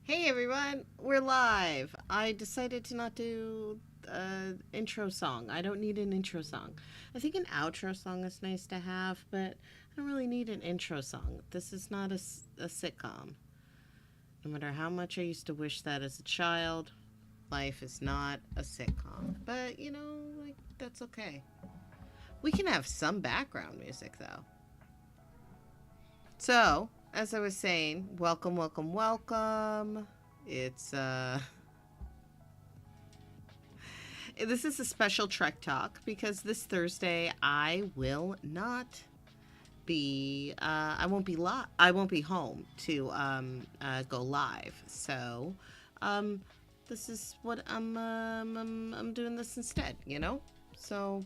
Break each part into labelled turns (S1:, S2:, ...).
S1: Hey everyone, we're live. I decided to not do intro song. I don't need an intro song. I think an outro song is nice to have, but I don't really need an intro song. This is not a sitcom. No matter how much I used to wish that as a child, life is not a sitcom. But, that's okay. We can have some background music though. So, as I was saying, welcome, welcome, welcome. It's this is a special Trek Talk because this Thursday I will not be I won't be home to go live. So, this is what I'm doing this instead, So,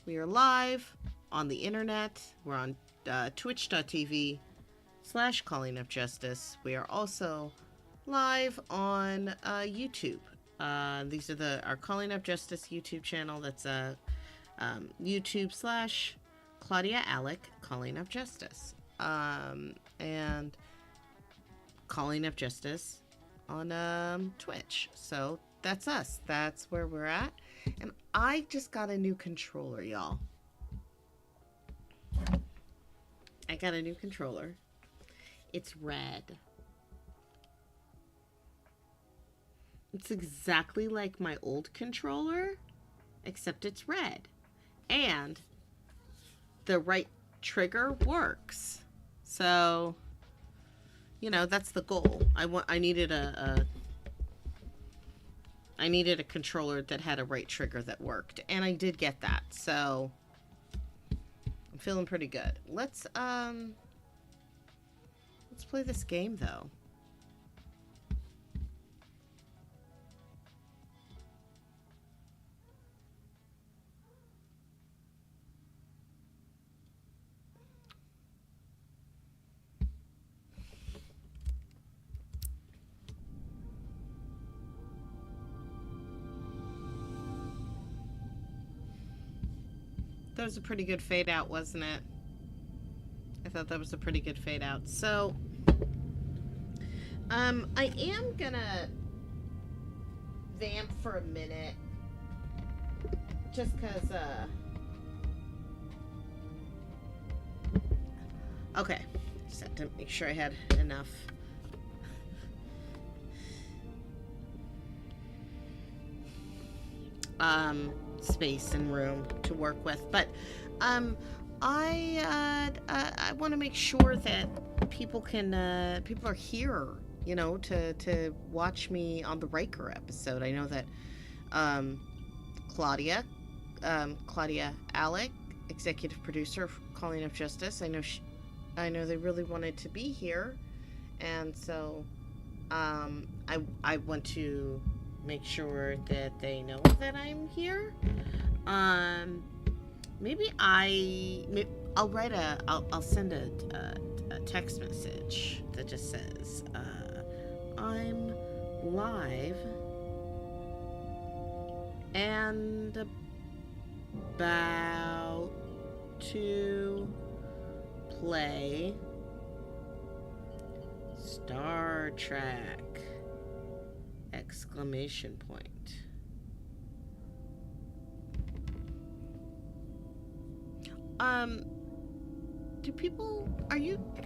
S1: we are live on the internet. We're on twitch.tv/Calling Up Justice. We are also live on YouTube. These are our Calling Up Justice YouTube channel. That's YouTube/Claudia Alick Calling Up Justice. And Calling Up Justice on Twitch. So that's us. That's where we're at. And I just got a new controller, y'all. I got a new controller. It's red. It's exactly like my old controller, except it's red. And the right trigger works. So, that's the goal. I needed a controller that had a right trigger that worked, and I did get that. So, I'm feeling pretty good. Let's play this game though. That was a pretty good fade out, wasn't it? I thought that was a pretty good fade out. So, I am gonna vamp for a minute, just cause, okay, just had to make sure I had enough. Space and room to work with, but I want to make sure that people are here, to watch me on the Riker episode. I know that Claudia Alick, executive producer of Calling Up Justice, I know they really wanted to be here, and so I want to make sure that they know that I'm here. Maybe I'll send a text message that just says, I'm live and about to play Star Trek! Exclamation point.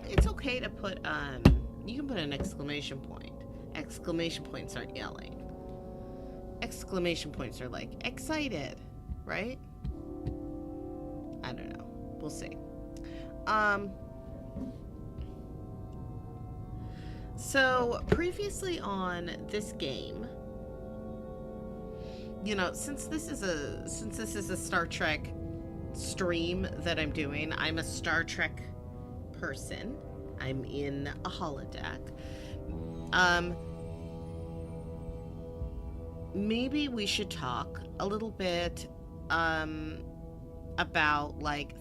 S1: It's okay to put, you can put an exclamation point. Exclamation points aren't yelling. Exclamation points are like excited, right? I don't know. We'll see. So previously on this game, since this is a Star Trek stream that I'm doing, I'm a Star Trek person. I'm in a holodeck. Maybe we should talk a little bit about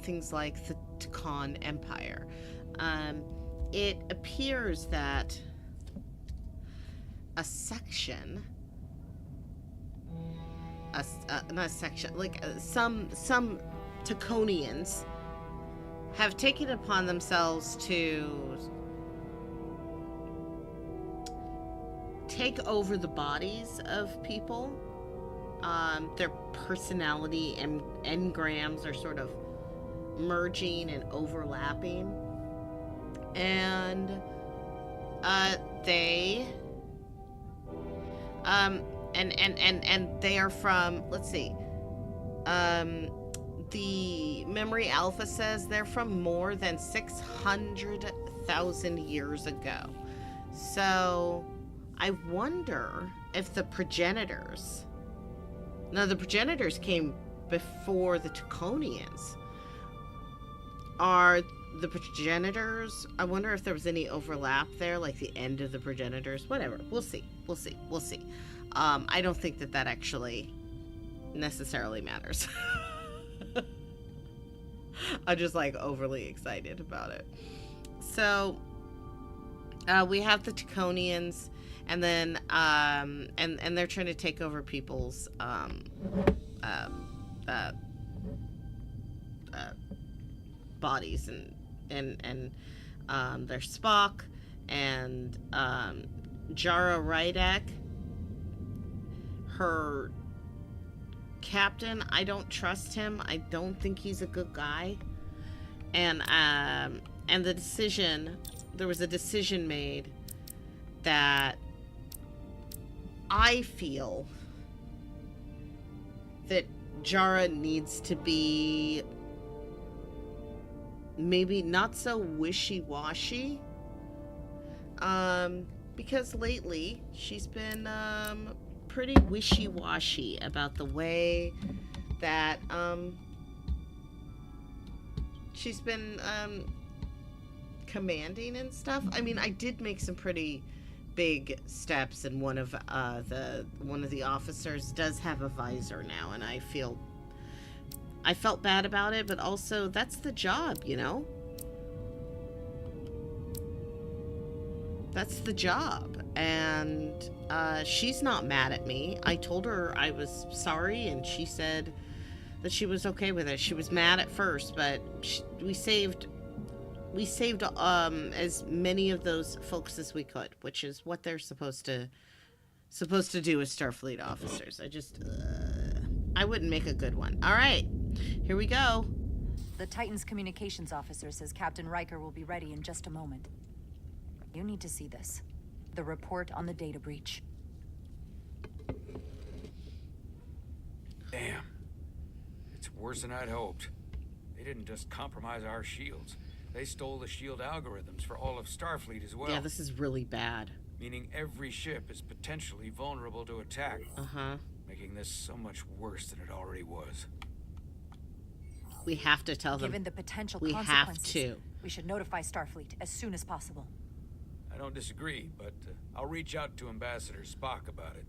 S1: things like the Takan Empire. It appears that a section, not a section, some Taconians have taken it upon themselves to take over the bodies of people. Their personality and engrams are sort of merging and overlapping. And they and they are from, let's see, the Memory Alpha says they're from more than 600,000 years ago. So I wonder if the progenitors, now the progenitors came before the Taconians, are the progenitors, I wonder if there was any overlap there, like the end of the progenitors. Whatever, we'll see. I don't think that actually necessarily matters. I'm just like overly excited about it. So we have the Taconians, and then and they're trying to take over people's bodies, and there's Spock and Jara Rydek. Her captain, I don't trust him. I don't think he's a good guy. And the decision, there was a decision made that I feel that Jara needs to be maybe not so wishy-washy, because lately she's been pretty wishy-washy about the way that she's been commanding and stuff. I mean, I did make some pretty big steps, and one of the officers does have a visor now, and I felt bad about it, but also that's the job, you know? That's the job. And she's not mad at me. I told her I was sorry, and she said that she was okay with it. She was mad at first, but we saved as many of those folks as we could, which is what they're supposed to do as Starfleet officers. I wouldn't make a good one. All right, here we go.
S2: The Titan's communications officer says Captain Riker will be ready in just a moment. You need to see this. The report on the data breach.
S3: Damn. It's worse than I'd hoped. They didn't just compromise our shields. They stole the shield algorithms for all of Starfleet as well.
S1: Yeah, this is really bad.
S3: Meaning every ship is potentially vulnerable to attack.
S1: Uh-huh.
S3: Making this so much worse than it already was.
S1: We have to tell them.
S2: Given the potential
S1: we
S2: consequences,
S1: have to.
S2: We should notify Starfleet as soon as possible.
S3: I don't disagree, but I'll reach out to Ambassador Spock about it.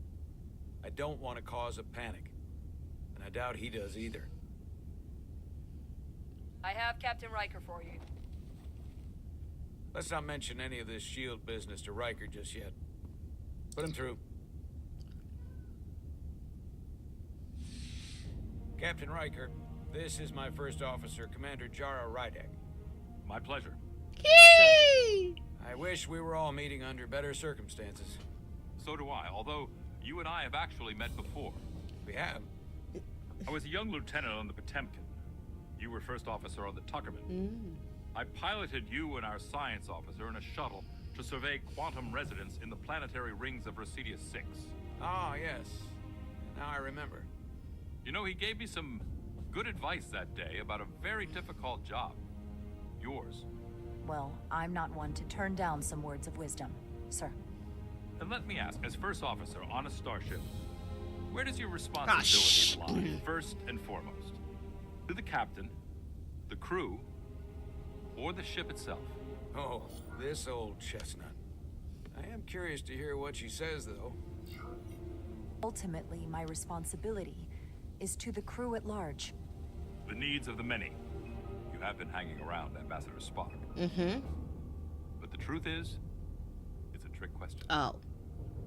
S3: I don't want to cause a panic, and I doubt he does either.
S2: I have Captain Riker for you.
S3: Let's not mention any of this shield business to Riker just yet. Put him through. Captain Riker, this is my first officer, Commander Jara Rydek.
S4: My pleasure.
S1: Yay!
S3: I wish we were all meeting under better circumstances.
S4: So do I, although you and I have actually met before.
S3: We have.
S4: I was a young lieutenant on the Potemkin. You were first officer on the Tuckerman. I piloted you and our science officer in a shuttle to survey quantum resonance in the planetary rings of Residius 6.
S3: Ah, yes. Now I remember.
S4: You know, he gave me some good advice that day about a very difficult job. Yours.
S2: Well, I'm not one to turn down some words of wisdom, sir.
S4: And let me ask, as first officer on a starship, where does your responsibility lie, first and foremost? To the captain, the crew, or the ship itself?
S3: Oh, this old chestnut. I am curious to hear what she says, though.
S2: Ultimately, my responsibility is to the crew at large.
S4: The needs of the many. You have been hanging around Ambassador Spock.
S1: Mm-hmm.
S4: But the truth is, it's a trick question.
S1: Oh.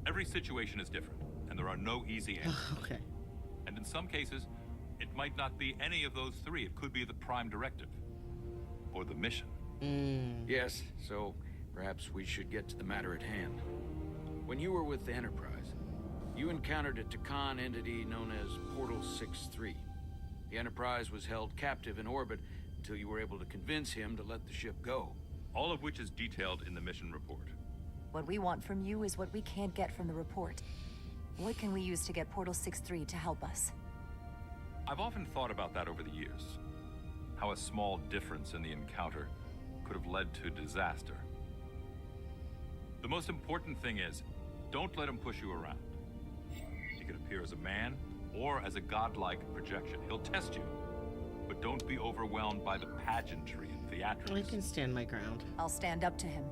S4: Every situation is different, and there are no easy answers.
S1: Okay.
S4: And in some cases, it might not be any of those three. It could be the prime directive. Or the mission.
S3: Yes, so perhaps we should get to the matter at hand. When you were with the Enterprise, you encountered a Takan entity known as Portal 6-3. The Enterprise was held captive in orbit until you were able to convince him to let the ship go.
S4: All of which is detailed in the mission report.
S2: What we want from you is what we can't get from the report. What can we use to get Portal 6-3 to help us?
S4: I've often thought about that over the years. How a small difference in the encounter could have led to disaster. The most important thing is, don't let him push you around. He could appear as a man or as a godlike projection. He'll test you, but don't be overwhelmed by the pageantry and theatrics.
S1: I can stand my ground.
S2: I'll stand up to him.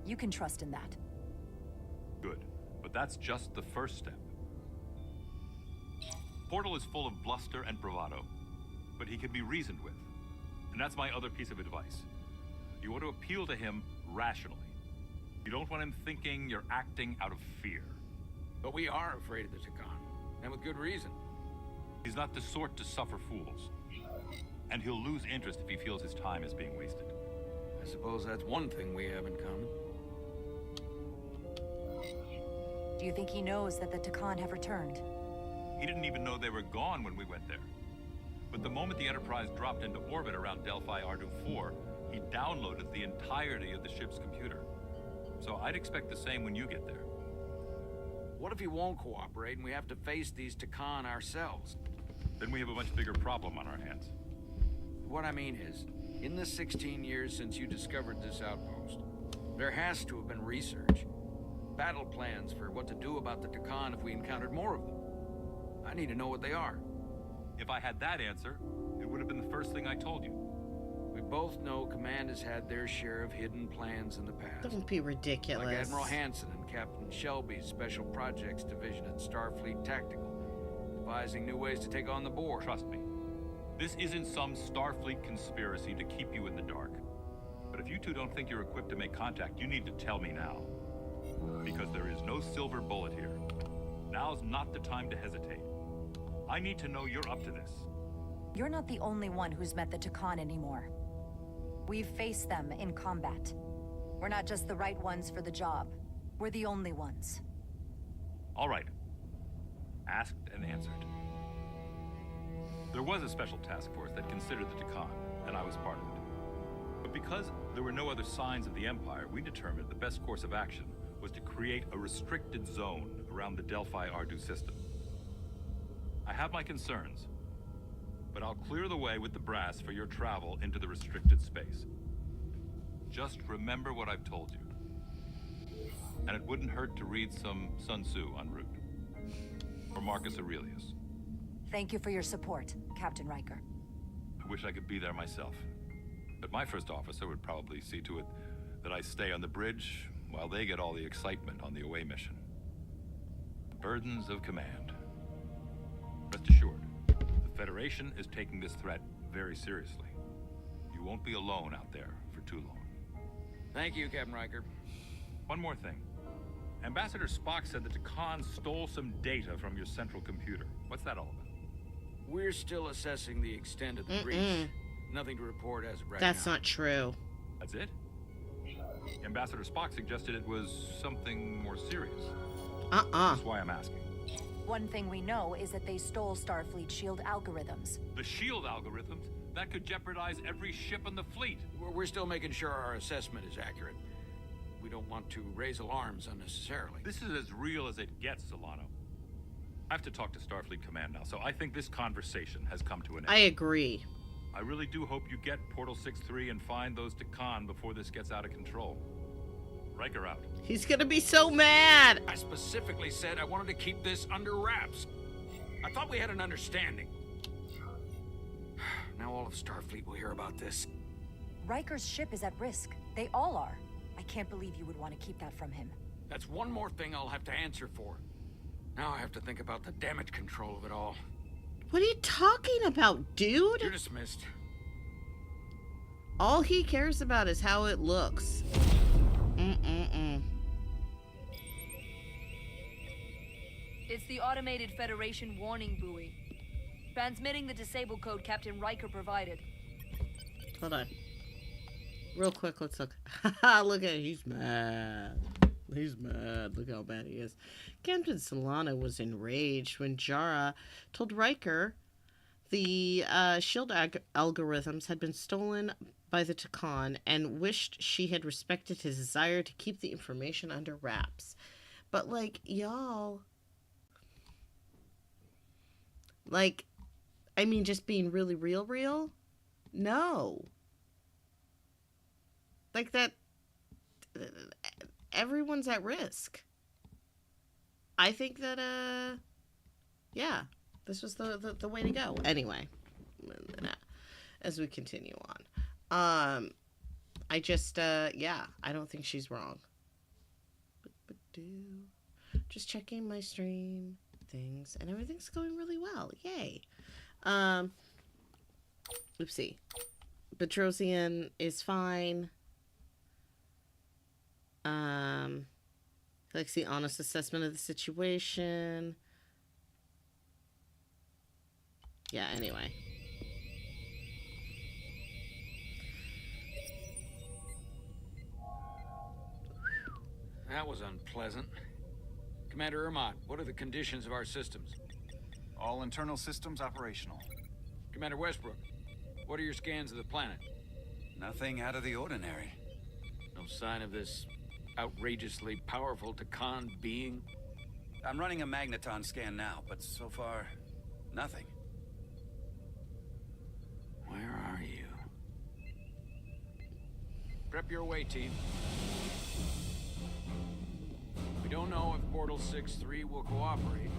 S2: You can trust in that.
S4: Good, but that's just the first step. Portal is full of bluster and bravado, but he can be reasoned with. And that's my other piece of advice. You want to appeal to him rationally. You don't want him thinking you're acting out of fear.
S3: But we are afraid of the Takan, and with good reason.
S4: He's not the sort to suffer fools. And he'll lose interest if he feels his time is being wasted.
S3: I suppose that's one thing we have in common.
S2: Do you think he knows that the Takan have returned?
S4: He didn't even know they were gone when we went there. But the moment the Enterprise dropped into orbit around Delphi Ardu 4, he downloaded the entirety of the ship's computer. So I'd expect the same when you get there.
S3: What if he won't cooperate and we have to face these Takan ourselves?
S4: Then we have a much bigger problem on our hands.
S3: What I mean is, in the 16 years since you discovered this outpost, there has to have been research. Battle plans for what to do about the Takan if we encountered more of them. I need to know what they are.
S4: If I had that answer, it would have been the first thing I told you.
S3: We both know Command has had their share of hidden plans in the past.
S1: Don't be ridiculous.
S3: Like Admiral Hansen and Captain Shelby's Special Projects Division at Starfleet Tactical, devising new ways to take on the Borg.
S4: Trust me, this isn't some Starfleet conspiracy to keep you in the dark. But if you two don't think you're equipped to make contact, you need to tell me now. Because there is no silver bullet here. Now's not the time to hesitate. I need to know you're up to this.
S2: You're not the only one who's met the Takan anymore. We've faced them in combat. We're not just the right ones for the job. We're the only ones.
S4: All right. Asked and answered. There was a special task force that considered the Takan, and I was part of it. But because there were no other signs of the Empire, we determined the best course of action was to create a restricted zone around the Delphi Ardu system. I have my concerns, but I'll clear the way with the brass for your travel into the restricted space. Just remember what I've told you. And it wouldn't hurt to read some Sun Tzu en route. Or Marcus Aurelius.
S2: Thank you for your support, Captain Riker.
S4: I wish I could be there myself. But my first officer would probably see to it that I stay on the bridge while they get all the excitement on the away mission. The burdens of command. Rest assured, the Federation is taking this threat very seriously. You won't be alone out there for too long.
S3: Thank you, Captain Riker.
S4: One more thing. Ambassador Spock said that Takan stole some data from your central computer. What's that all about?
S3: We're still assessing the extent of the breach. Nothing to report as of right now.
S1: That's not true.
S4: That's it? Ambassador Spock suggested it was something more serious. That's why I'm asking.
S2: One thing we know is that they stole Starfleet shield algorithms.
S4: The shield algorithms? That could jeopardize every ship in the fleet.
S3: We're still making sure our assessment is accurate. We don't want to raise alarms unnecessarily.
S4: This is as real as it gets, Solano. I have to talk to Starfleet Command now, so I think this conversation has come to an end.
S1: I agree.
S4: I really do hope you get Portal 6-3 and find those Takan before this gets out of control. Riker out.
S1: He's gonna be so mad.
S3: I specifically said I wanted to keep this under wraps. I thought we had an understanding. Now all of Starfleet will hear about this.
S2: Riker's ship is at risk. They all are. I can't believe you would want to keep that from him.
S3: That's one more thing I'll have to answer for. Now I have to think about the damage control of it all.
S1: What are you talking about, dude?
S3: You're dismissed.
S1: All he cares about is how it looks.
S5: It's the automated Federation warning buoy. Transmitting the disable code Captain Riker provided.
S1: Hold on. Real quick, let's look. Look at it, he's mad. He's mad. Look how mad he is. Captain Solana was enraged when Jara told Riker the shield algorithms had been stolen by the Takan and wished she had respected his desire to keep the information under wraps. But, like, y'all... Like, I mean, just being really real? No. Like, that... Everyone's at risk. I think that, yeah, this was the way to go. Anyway, as we continue on. I just, yeah, I don't think she's wrong. Just checking my stream things, and everything's going really well. Yay. Oopsie. Petrosian is fine. He likes the honest assessment of the situation. Yeah, anyway.
S3: That was unpleasant. Commander Ermont, what are the conditions of our systems?
S6: All internal systems operational.
S3: Commander Westbrook, what are your scans of the planet?
S6: Nothing out of the ordinary.
S3: No sign of this outrageously powerful Takan being?
S6: I'm running a magneton scan now, but so far, nothing.
S3: Where are you? Prep your way, team. We don't know if Portal 6-3 will cooperate.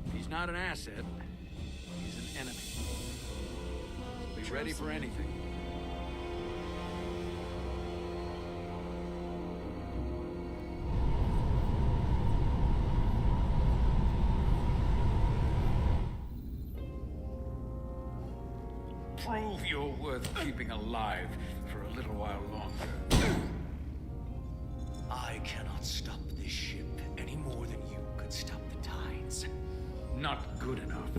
S3: If he's not an asset, he's an enemy. Be ready for anything. Prove you're worth keeping alive for a little while longer.
S7: I cannot stop this ship any more than you could stop the tides.
S3: Not good enough.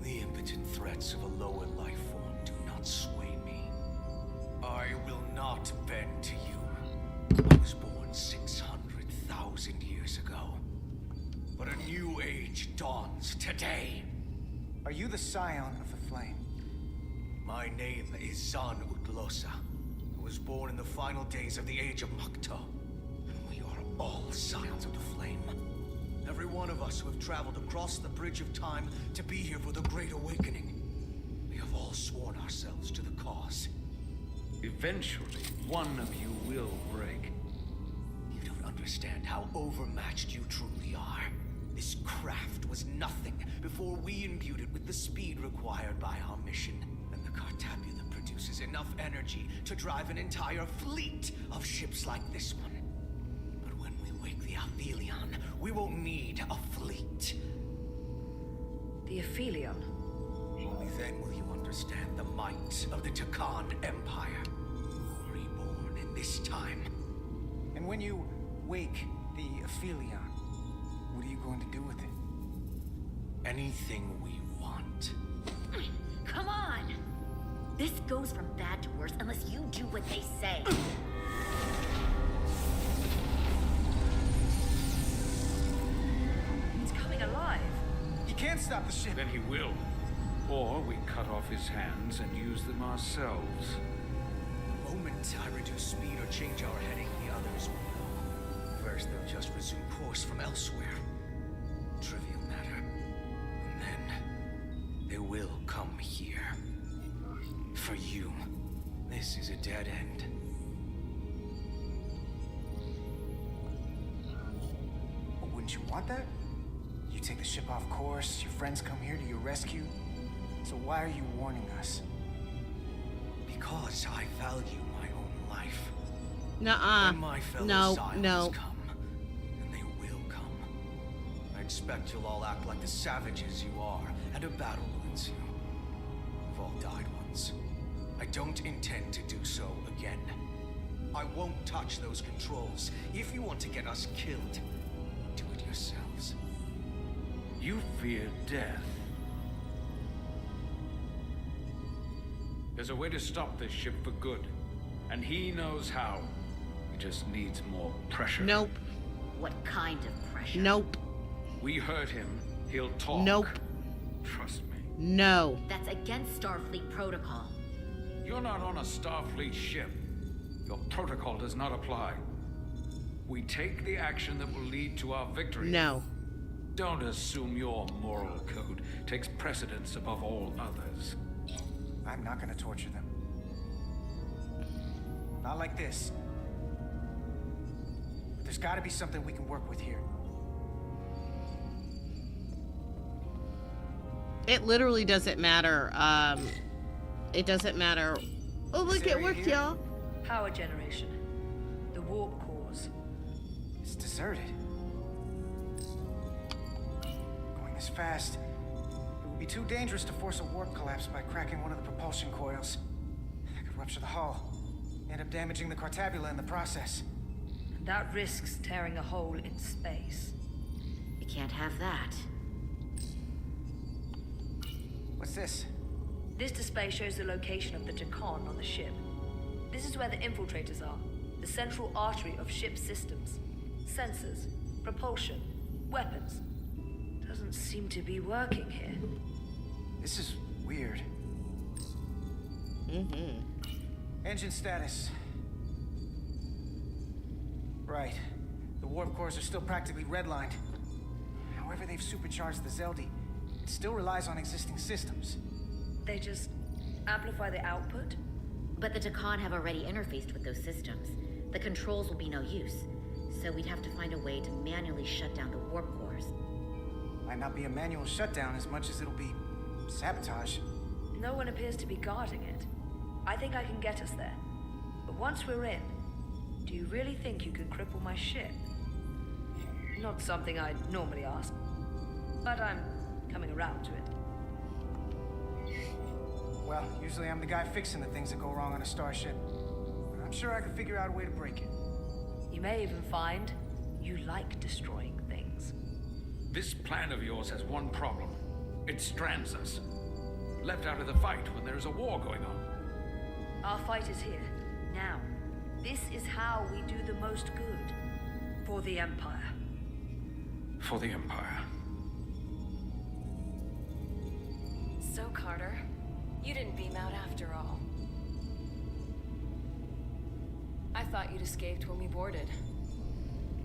S7: The impotent threats of a lower life form do not sway me. I will not bend to you. I was born 600,000 years ago. But a new age dawns today.
S8: Are you the scion of the flame?
S7: My name is Zan Utlosa. I was born in the final days of the Age of Makto. We are all scions of the flame. Every one of us who have traveled across the bridge of time to be here for the Great Awakening. We have all sworn ourselves to the cause.
S3: Eventually, one of you will break.
S7: You don't understand how overmatched you truly are. This craft was nothing before we imbued it with the speed required by our mission. And the Cartabula produces enough energy to drive an entire fleet of ships like this one. But when we wake the Aphelion, we won't need a fleet.
S2: The Aphelion?
S7: Only then will you understand the might of the Takan Empire. Reborn in this time.
S8: And when you wake the Aphelion, what are you going to do with it?
S7: Anything we want.
S9: Come on! This goes from bad to worse unless you do what they say.
S5: It's coming alive.
S8: You can't stop the ship.
S3: Then he will. Or we cut off his hands and use them ourselves.
S7: The moment I reduce speed or change our heading, the others will know. First, they'll just resume course from elsewhere. Trivial matter. And then, they will come here. For you, this is a dead end.
S8: But wouldn't you want that? You take the ship off course, your friends come here to your rescue. So why are you warning us?
S7: Because I value my own life.
S1: Nuh-uh.
S7: When my fellow
S1: No,
S7: scions
S1: no.
S7: come, and they will come, I expect you'll all act like the savages you are, and a battle will ensue. We've all died once. I don't intend to do so again. I won't touch those controls. If you want to get us killed, do it yourselves.
S3: You fear death. There's a way to stop this ship for good, and he knows how. just needs more pressure.
S1: Nope.
S9: What kind of pressure?
S1: Nope.
S3: We hurt him, he'll talk.
S1: Nope.
S3: Trust me.
S1: No.
S9: That's against Starfleet protocol.
S3: You're not on a Starfleet ship. Your protocol does not apply. We take the action that will lead to our victory.
S1: No.
S3: Don't assume your moral code takes precedence above all others.
S8: I'm not gonna torture them. Not like this. But there's gotta be something we can work with here.
S1: It literally doesn't matter. It doesn't matter. Oh, look, it worked, y'all.
S5: Power generation. The warp cores.
S8: It's deserted. Going this fast, it would be too dangerous to force a warp collapse by cracking one of the propulsion coils. That could rupture the hull, end up damaging the Cartabula in the process.
S5: And that risks tearing a hole in space.
S9: We can't have that.
S8: What's this?
S5: This display shows the location of the Takan on the ship. This is where the infiltrators are, the central artery of ship systems. Sensors, propulsion, weapons. Doesn't seem to be working here.
S8: This is weird. Engine status. Right. The warp cores are still practically redlined. However they've supercharged the Zeldi, it still relies on existing systems.
S5: They just amplify the output?
S9: But the Takan have already interfaced with those systems. The controls will be no use. So we'd have to find a way to manually shut down the warp cores.
S8: Might not be a manual shutdown as much as it'll be sabotage.
S5: No one appears to be guarding it. I think I can get us there. But once we're in, do you really think you could cripple my ship? Not something I'd normally ask, but I'm coming around to it.
S8: Well, usually I'm the guy fixing the things that go wrong on a starship. But I'm sure I could figure out a way to break it.
S5: You may even find you like destroying things.
S3: This plan of yours has one problem. It strands us. Left out of the fight when there is a war going on.
S5: Our fight is here, now. This is how we do the most good. For the Empire.
S3: For the Empire.
S10: So, Carter, you didn't beam out after all. I thought you'd escaped when we boarded.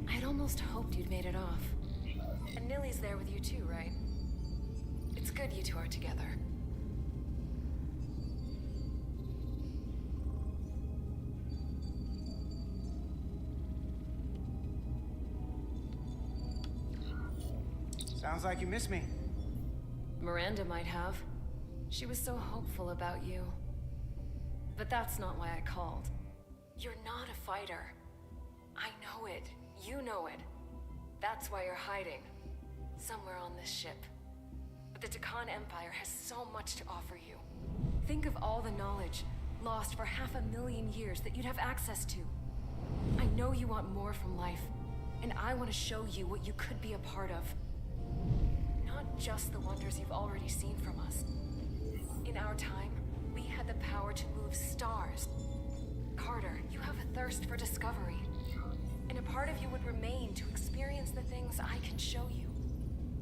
S10: I'd almost hoped you'd made it off. And Nilly's there with you too, right? It's good you two are together.
S8: Sounds like you miss me.
S10: Miranda might have. She was so hopeful about you. But that's not why I called. You're not a fighter. I know it. You know it. That's why you're hiding. Somewhere on this ship. But the Takan Empire has so much to offer you. Think of all the knowledge lost for 500,000 years that you'd have access to. I know you want more from life, and I want to show you what you could be a part of. Not just the wonders you've already seen from us. In our time, we had the power to move stars. Carter, you have a thirst for discovery. And a part of you would remain to experience the things I can show you.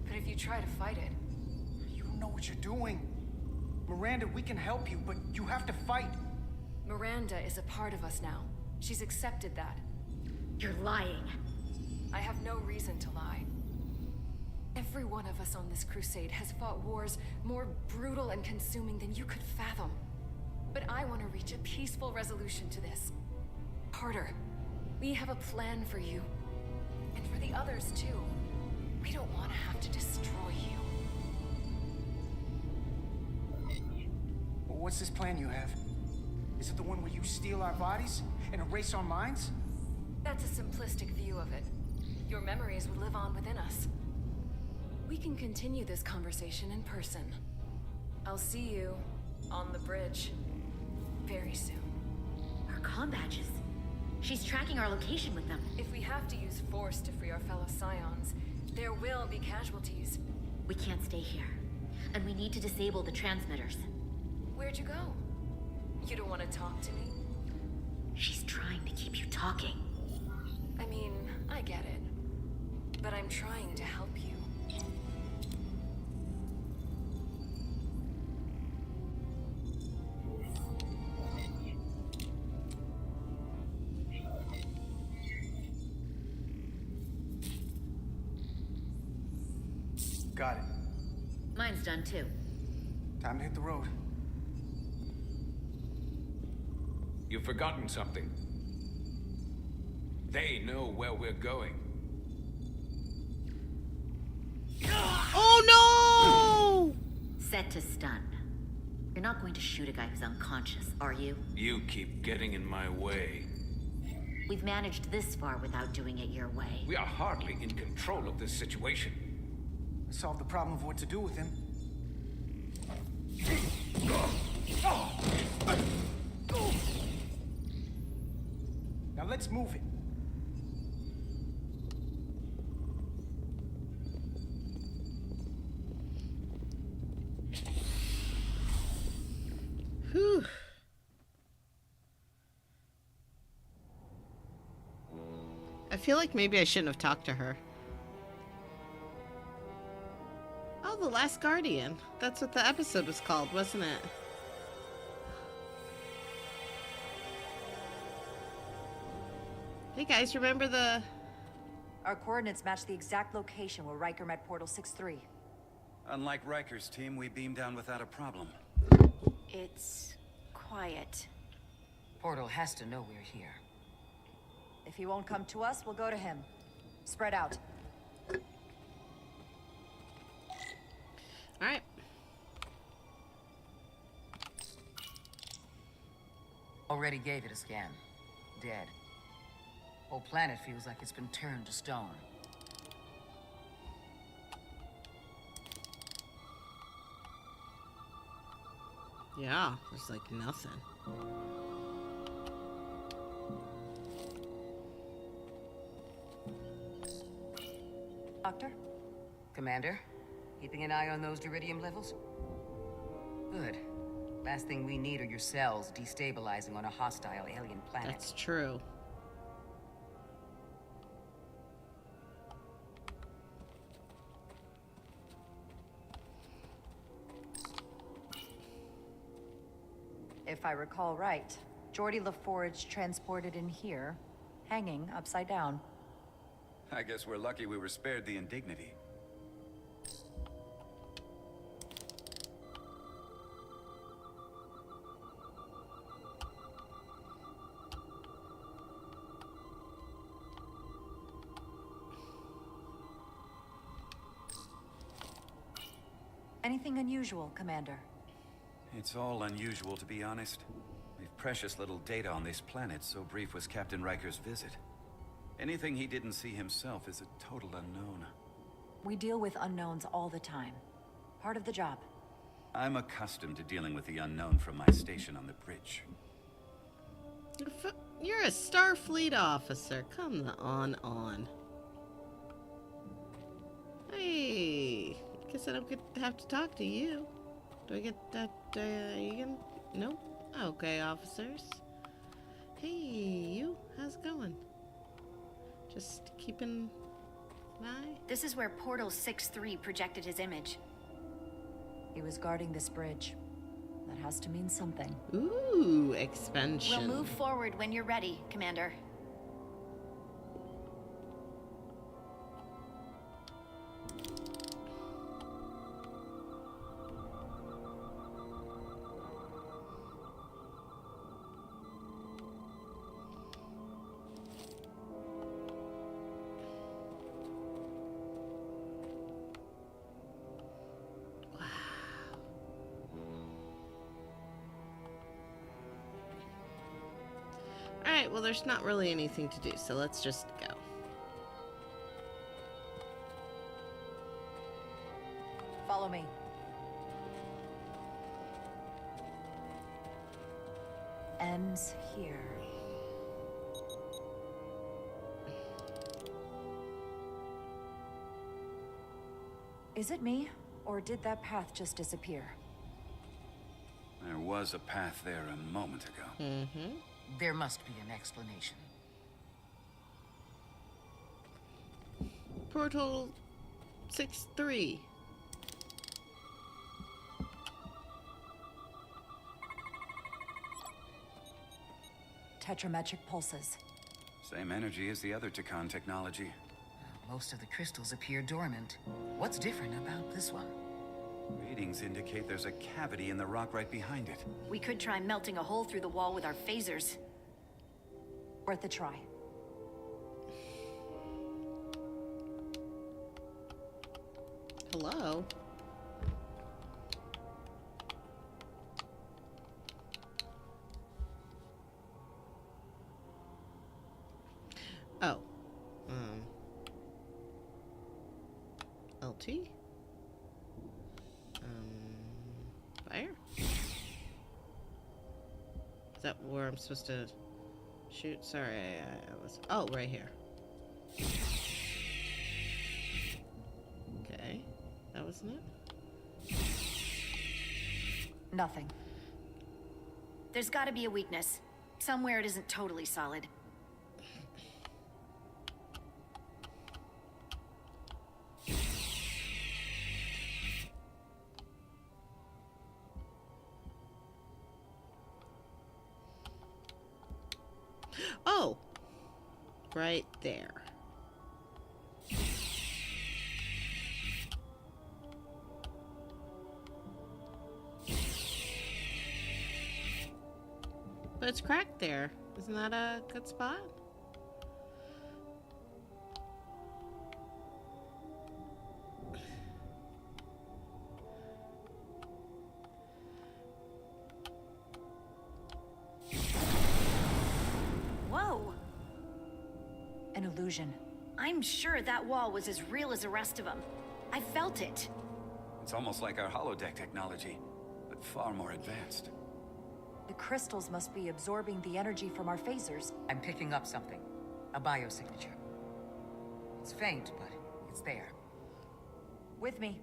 S10: But if you try to fight it...
S8: You don't know what you're doing. Miranda, we can help you, but you have to fight.
S10: Miranda is a part of us now. She's accepted that.
S9: You're lying.
S10: I have no reason to lie. Every one of us on this crusade has fought wars more brutal and consuming than you could fathom. But I want to reach a peaceful resolution to this. Carter, we have a plan for you. And for the others, too. We don't want to have to destroy you.
S8: Well, what's this plan you have? Is it the one where you steal our bodies and erase our minds?
S10: That's a simplistic view of it. Your memories would live on within us. We can continue this conversation in person. I'll see you on the bridge very soon.
S9: Our comm badges. She's tracking our location with them.
S10: If we have to use force to free our fellow Scions, there will be casualties.
S9: We can't stay here. And we need to disable the transmitters.
S10: Where'd you go? You don't want to talk to me?
S9: She's trying to keep you talking.
S10: but I'm trying to help you.
S8: Got it.
S9: Mine's done too.
S8: Time to hit the road.
S3: You've forgotten something. They know where we're going.
S1: Oh no!
S9: Set to stun. You're not going to shoot a guy who's unconscious, are you?
S3: You keep getting in my way.
S9: We've managed this far without doing it your way.
S3: We are hardly in control of this situation.
S8: Solve the problem of what to do with him. Now let's move it.
S1: Whew. I feel like maybe I shouldn't have talked to her. Oh, The Last Guardian. That's what the episode was called, wasn't it? Hey guys, remember the...
S2: Our coordinates match the exact location where Riker met Portal 6-3.
S6: Unlike Riker's team, we beamed down without a problem.
S10: It's quiet.
S11: Portal has to know we're here.
S2: If he won't come to us, we'll go to him. Spread out.
S1: Alright.
S11: Already gave it a scan. Dead. Whole planet feels like it's been turned to stone.
S1: Yeah, there's like nothing.
S2: Doctor?
S11: Commander, keeping an eye on those iridium levels? Good. Last thing we need are your cells destabilizing on a hostile alien planet.
S1: That's true.
S2: If I recall right, Geordi LaForge transported in here, hanging upside down.
S6: I guess we're lucky we were spared the indignity.
S2: Anything unusual, Commander?
S6: It's all unusual, to be honest. We've precious little data on this planet, so brief was Captain Riker's visit. Anything he didn't see himself is a total unknown.
S2: We deal with unknowns all the time. Part of the job.
S6: I'm accustomed to dealing with the unknown from my station on the bridge.
S1: You're a Starfleet officer. Come on. Hey, guess I don't have to talk to you. Do I get that, you can... Nope. Okay, officers. Hey, you. How's it going? Just keeping an eye?
S12: This is where Portal 6-3 projected his image.
S2: He was guarding this bridge. That has to mean something.
S1: Ooh, expansion.
S12: We'll move forward when you're ready, Commander.
S1: Alright, well there's not really anything to do, so let's just go.
S2: Follow me. Ends here. Is it me, or did that path just disappear?
S6: There was a path there a moment ago.
S1: Mm-hmm.
S11: There must be an explanation.
S1: Portal 6-3.
S2: Tetrametric pulses.
S6: Same energy as the other Takan technology.
S11: Most of the crystals appear dormant. What's different about this one?
S6: Readings indicate there's a cavity in the rock right behind it.
S12: We could try melting a hole through the wall with our phasers.
S2: Worth a try.
S1: Hello? Oh. LT? Fire? Is that where I'm supposed to shoot? Sorry, I was... Oh, right here. Okay. That wasn't it?
S2: Nothing.
S12: There's gotta be a weakness. Somewhere it isn't totally solid.
S1: Oh! Right there. But it's cracked there. Isn't that a good spot?
S12: Whoa!
S2: An illusion.
S12: I'm sure that wall was as real as the rest of them. I felt it.
S6: It's almost like our holodeck technology, but far more advanced.
S2: The crystals must be absorbing the energy from our phasers.
S11: I'm picking up something. A biosignature. It's faint, but it's there.
S2: With me.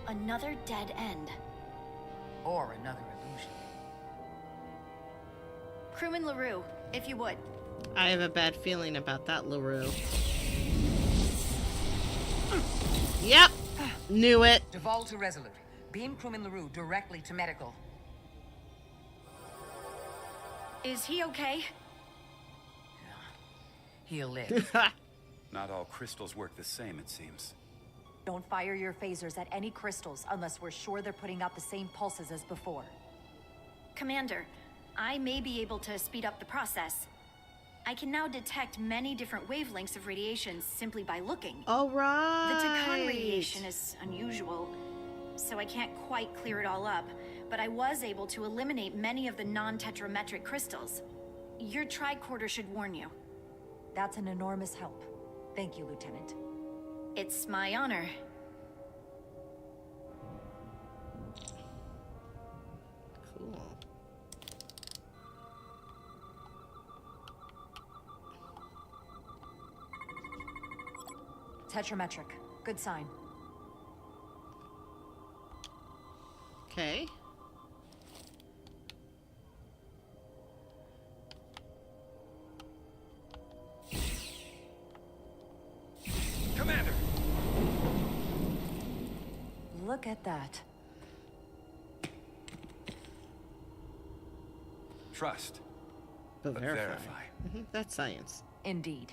S12: Another dead end.
S11: Or another illusion.
S12: Crewman LaRue, if you would.
S1: I have a bad feeling about that, LaRue. Yep! Knew it.
S11: Devolve to Resolute. Beam crewman LaRue directly to medical.
S12: Is he okay?
S11: He'll live.
S6: Not all crystals work the same, it seems.
S2: Don't fire your phasers at any crystals unless we're sure they're putting out the same pulses as before.
S12: Commander, I may be able to speed up the process. I can now detect many different wavelengths of radiation simply by looking.
S1: All right.
S12: The Takan radiation is unusual, so I can't quite clear it all up, but I was able to eliminate many of the non-tetrametric crystals. Your tricorder should warn you.
S2: That's an enormous help. Thank you, Lieutenant.
S12: It's my honor.
S1: Cool.
S2: Tetrametric. Good sign.
S1: Okay.
S6: Commander!
S2: Look at that.
S6: Trust.
S1: But
S6: But
S1: verify.
S6: verify.
S1: That's science.
S2: Indeed.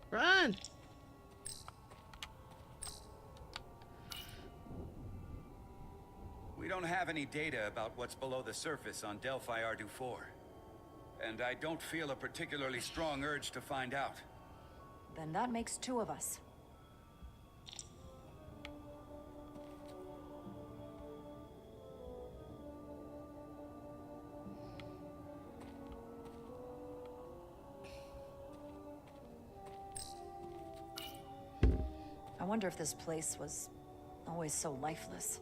S1: Run!
S6: We don't have any data about what's below the surface on Delphi Ardu 4. And I don't feel a particularly strong urge to find out.
S2: Then that makes two of us. I wonder if this place was always so lifeless.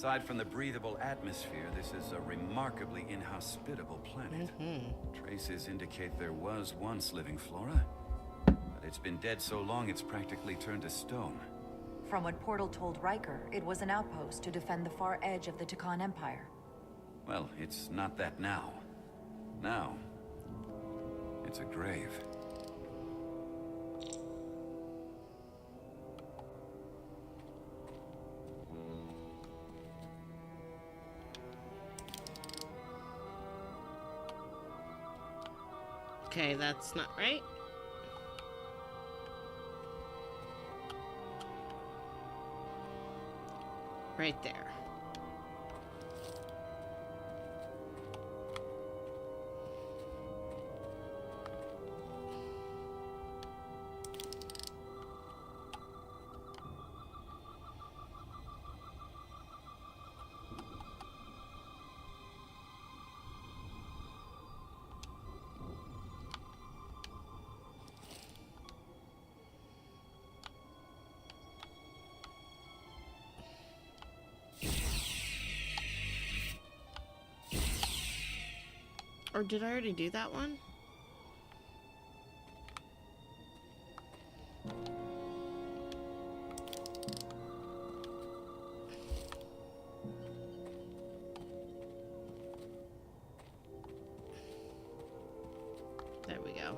S6: Aside from the breathable atmosphere, this is a remarkably inhospitable planet. Traces indicate there was once living flora, but it's been dead so long it's practically turned to stone.
S2: From what Portal told Riker, it was an outpost to defend the far edge of the Takan Empire.
S6: Well, it's not that now. Now, it's a grave.
S1: Okay, that's not right. Right there. Or did I already do that one? There we go.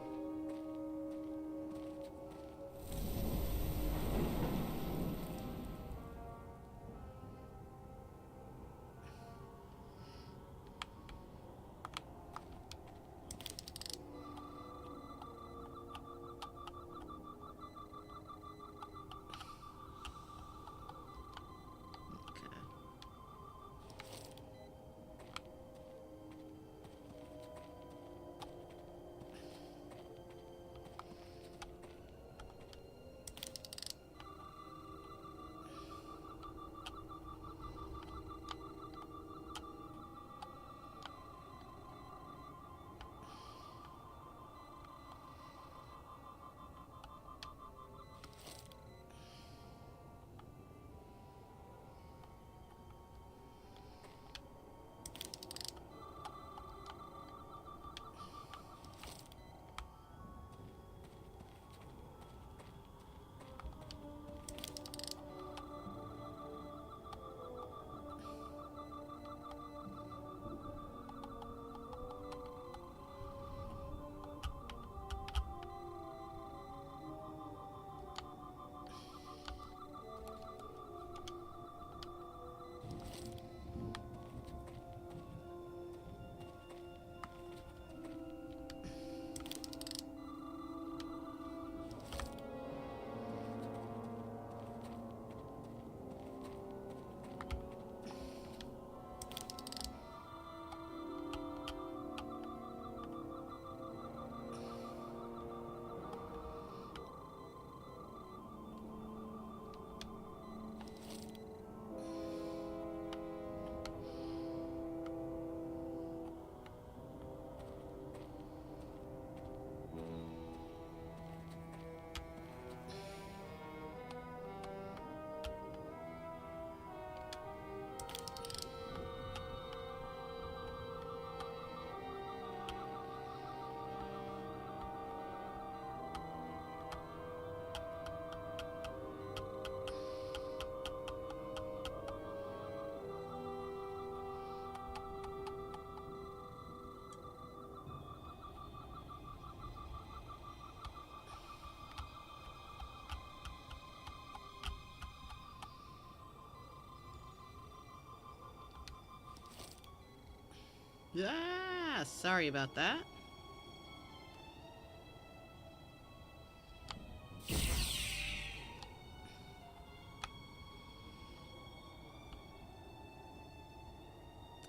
S1: Yeah, sorry about that.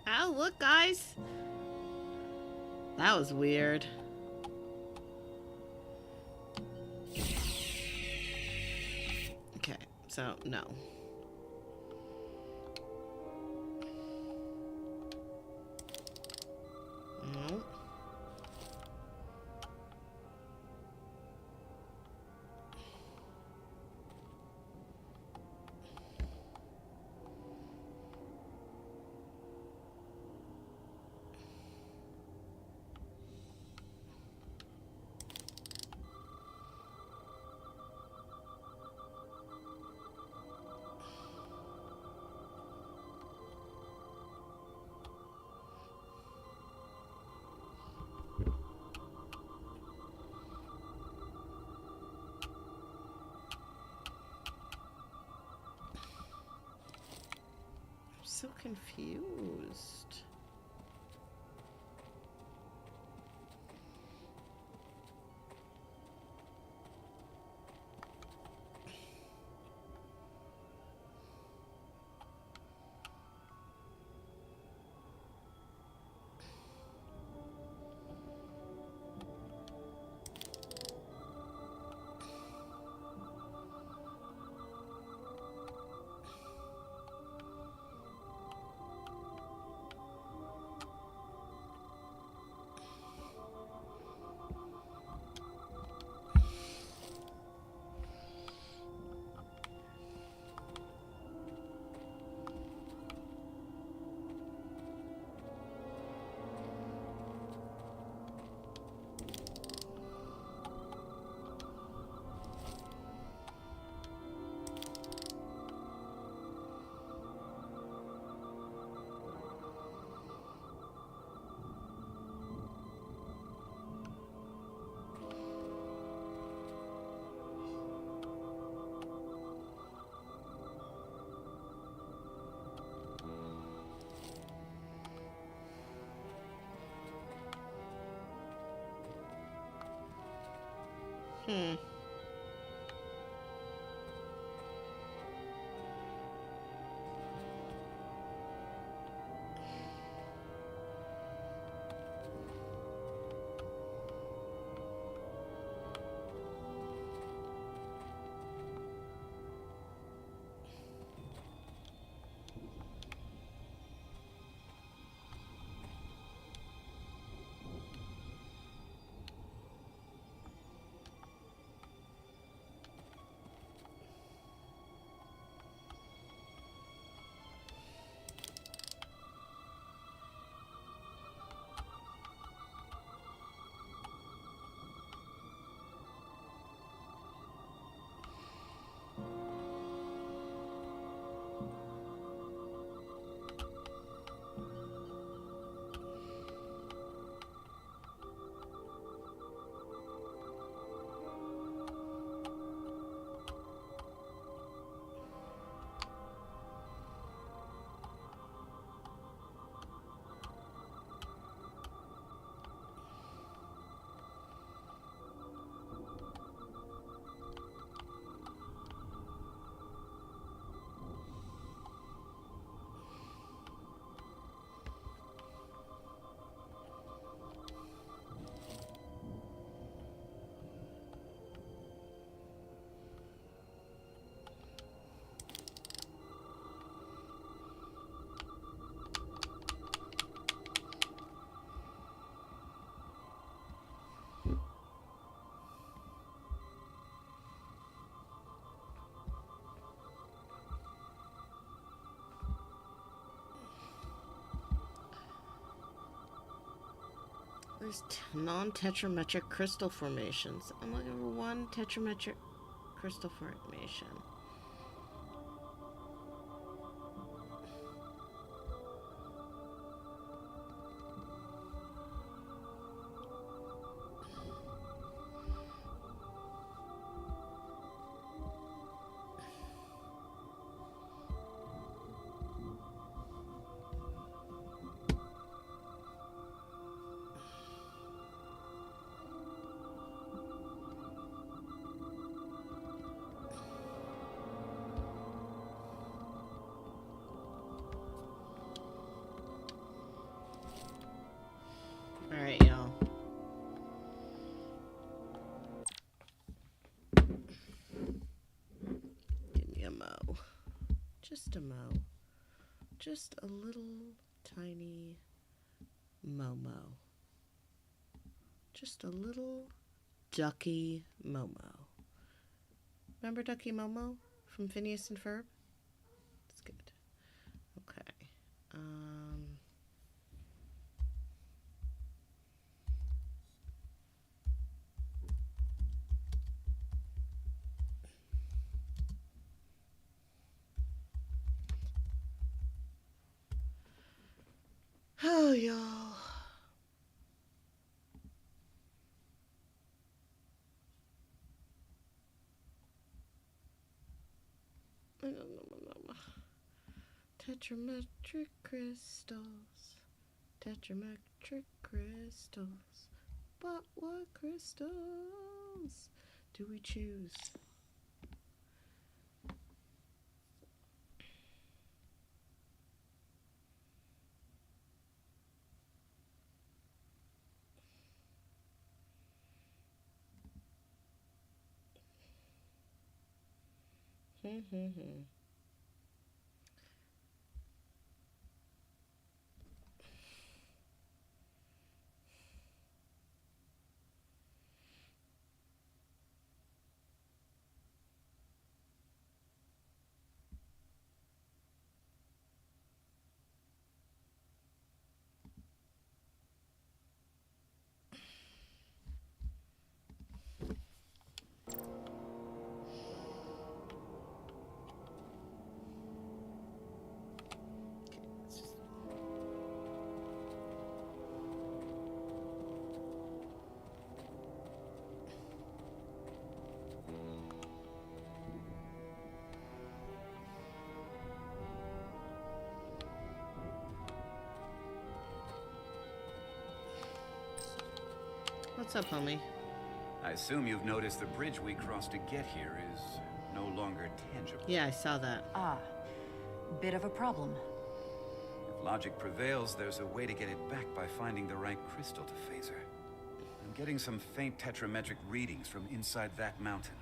S1: Oh, look, guys. That was weird. Okay, so no. No. confused. Hmm. There's non-tetrametric crystal formations. I'm looking for one tetrametric crystal formation. Alright, y'all. Give me a mo. Just a mo. Just a little tiny Momo. Just a little Ducky Momo. Remember Ducky Momo from Phineas and Ferb? That's good. Okay. Oh, y'all. Tetrametric crystals. Tetrametric crystals. But what crystals do we choose? What's up, homie?
S6: I assume you've noticed the bridge we crossed to get here is no longer tangible.
S1: Yeah, I saw that.
S2: Ah, bit of a problem.
S6: If logic prevails, there's a way to get it back by finding the right crystal to phaser. I'm getting some faint tetrametric readings from inside that mountain.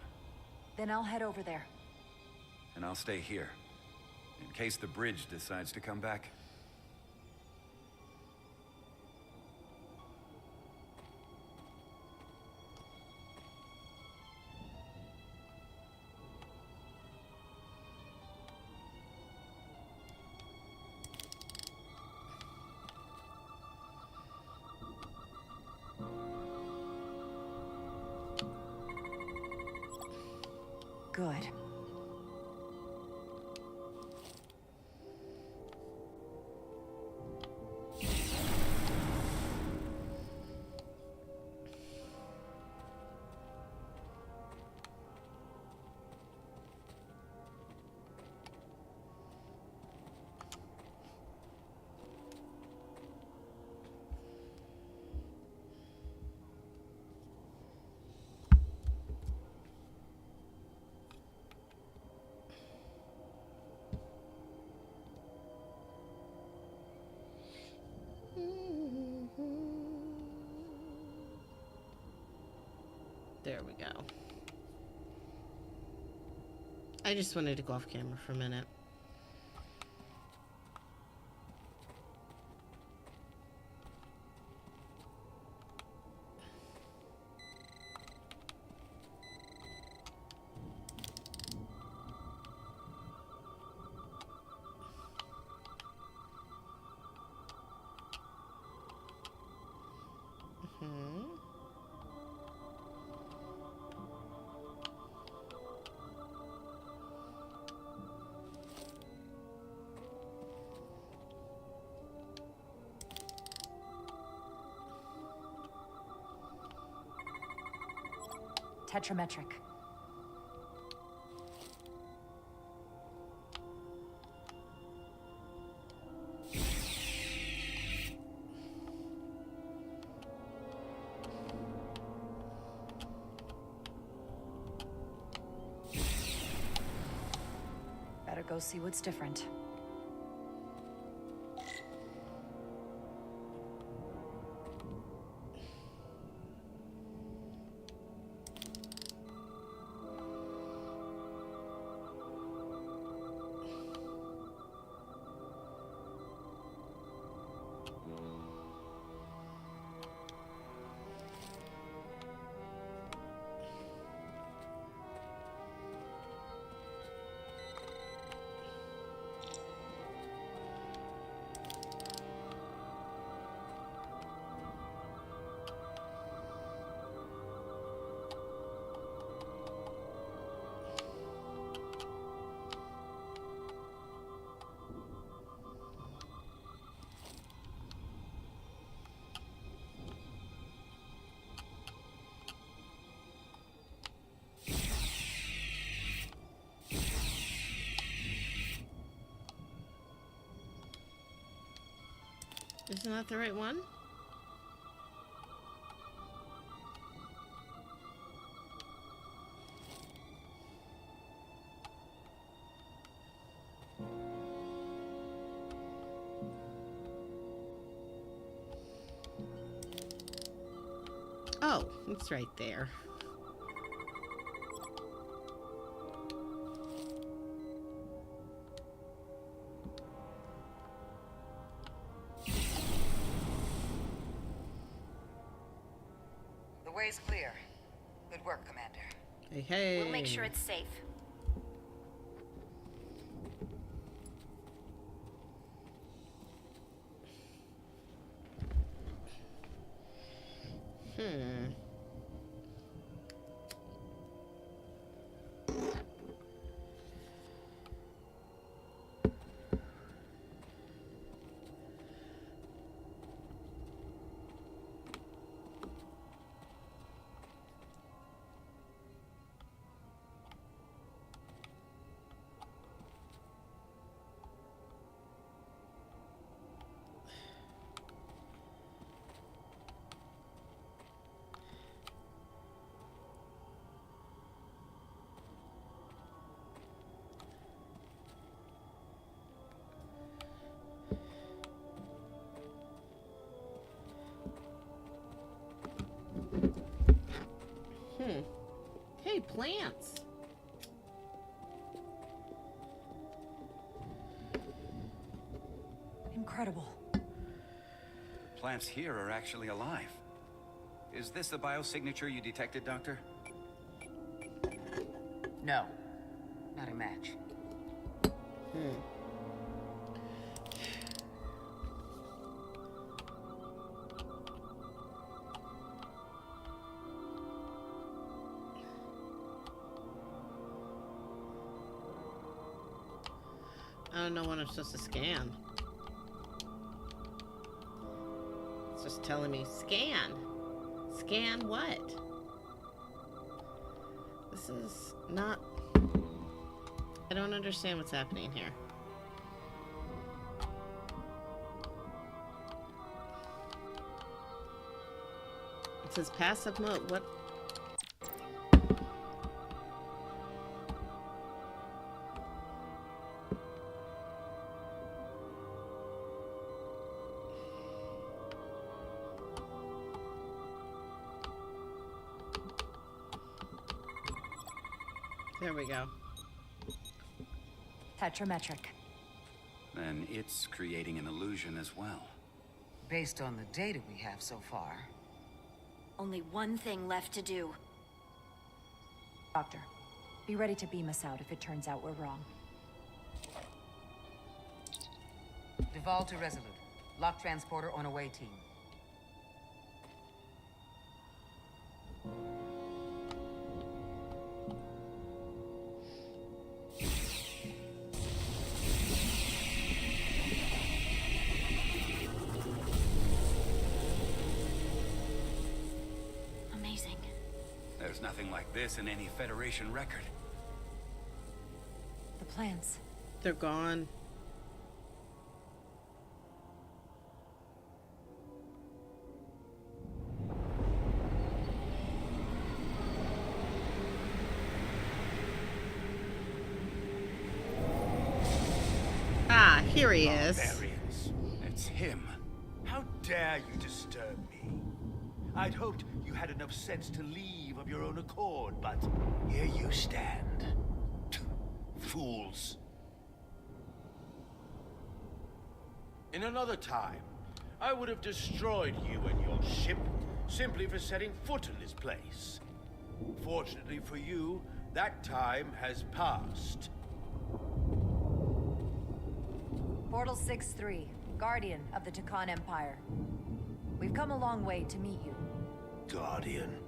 S2: Then I'll head over there.
S6: And I'll stay here, in case the bridge decides to come back.
S2: Good.
S1: There we go. I just wanted to go off camera for a minute.
S2: Tetrametric. Better go see what's different.
S1: Isn't that the right one? Oh, it's right there.
S11: The way's clear. Good work, Commander.
S1: Hey, hey.
S12: We'll make sure it's safe. Hey, plants.
S2: Incredible.
S6: The plants here are actually alive. Is this the biosignature you detected, Doctor?
S11: No. Not a match.
S1: I don't know what I'm supposed to scan. It's just telling me, scan. Scan what? This is not... I don't understand what's happening here. It says passive mode. What? There we go.
S2: Tetrametric.
S6: Then it's creating an illusion as well.
S11: Based on the data we have so far.
S12: Only one thing left to do.
S2: Doctor, be ready to beam us out if it turns out we're wrong.
S11: Devolve to Resolute. Lock transporter on away team.
S12: Amazing.
S6: There's nothing like this in any Federation record.
S2: The plants.
S1: They're gone. Ah, here he is.
S13: Barbarians.
S6: It's him.
S13: How dare you disturb me? I'd hoped you had enough sense to leave of your own accord, but here you stand. Fools. In another time, I would have destroyed you and your ship simply for setting foot in this place. Fortunately for you, that time has passed.
S2: Portal 6-3, Guardian of the Takan Empire. We've come a long way to meet you.
S13: Guardian?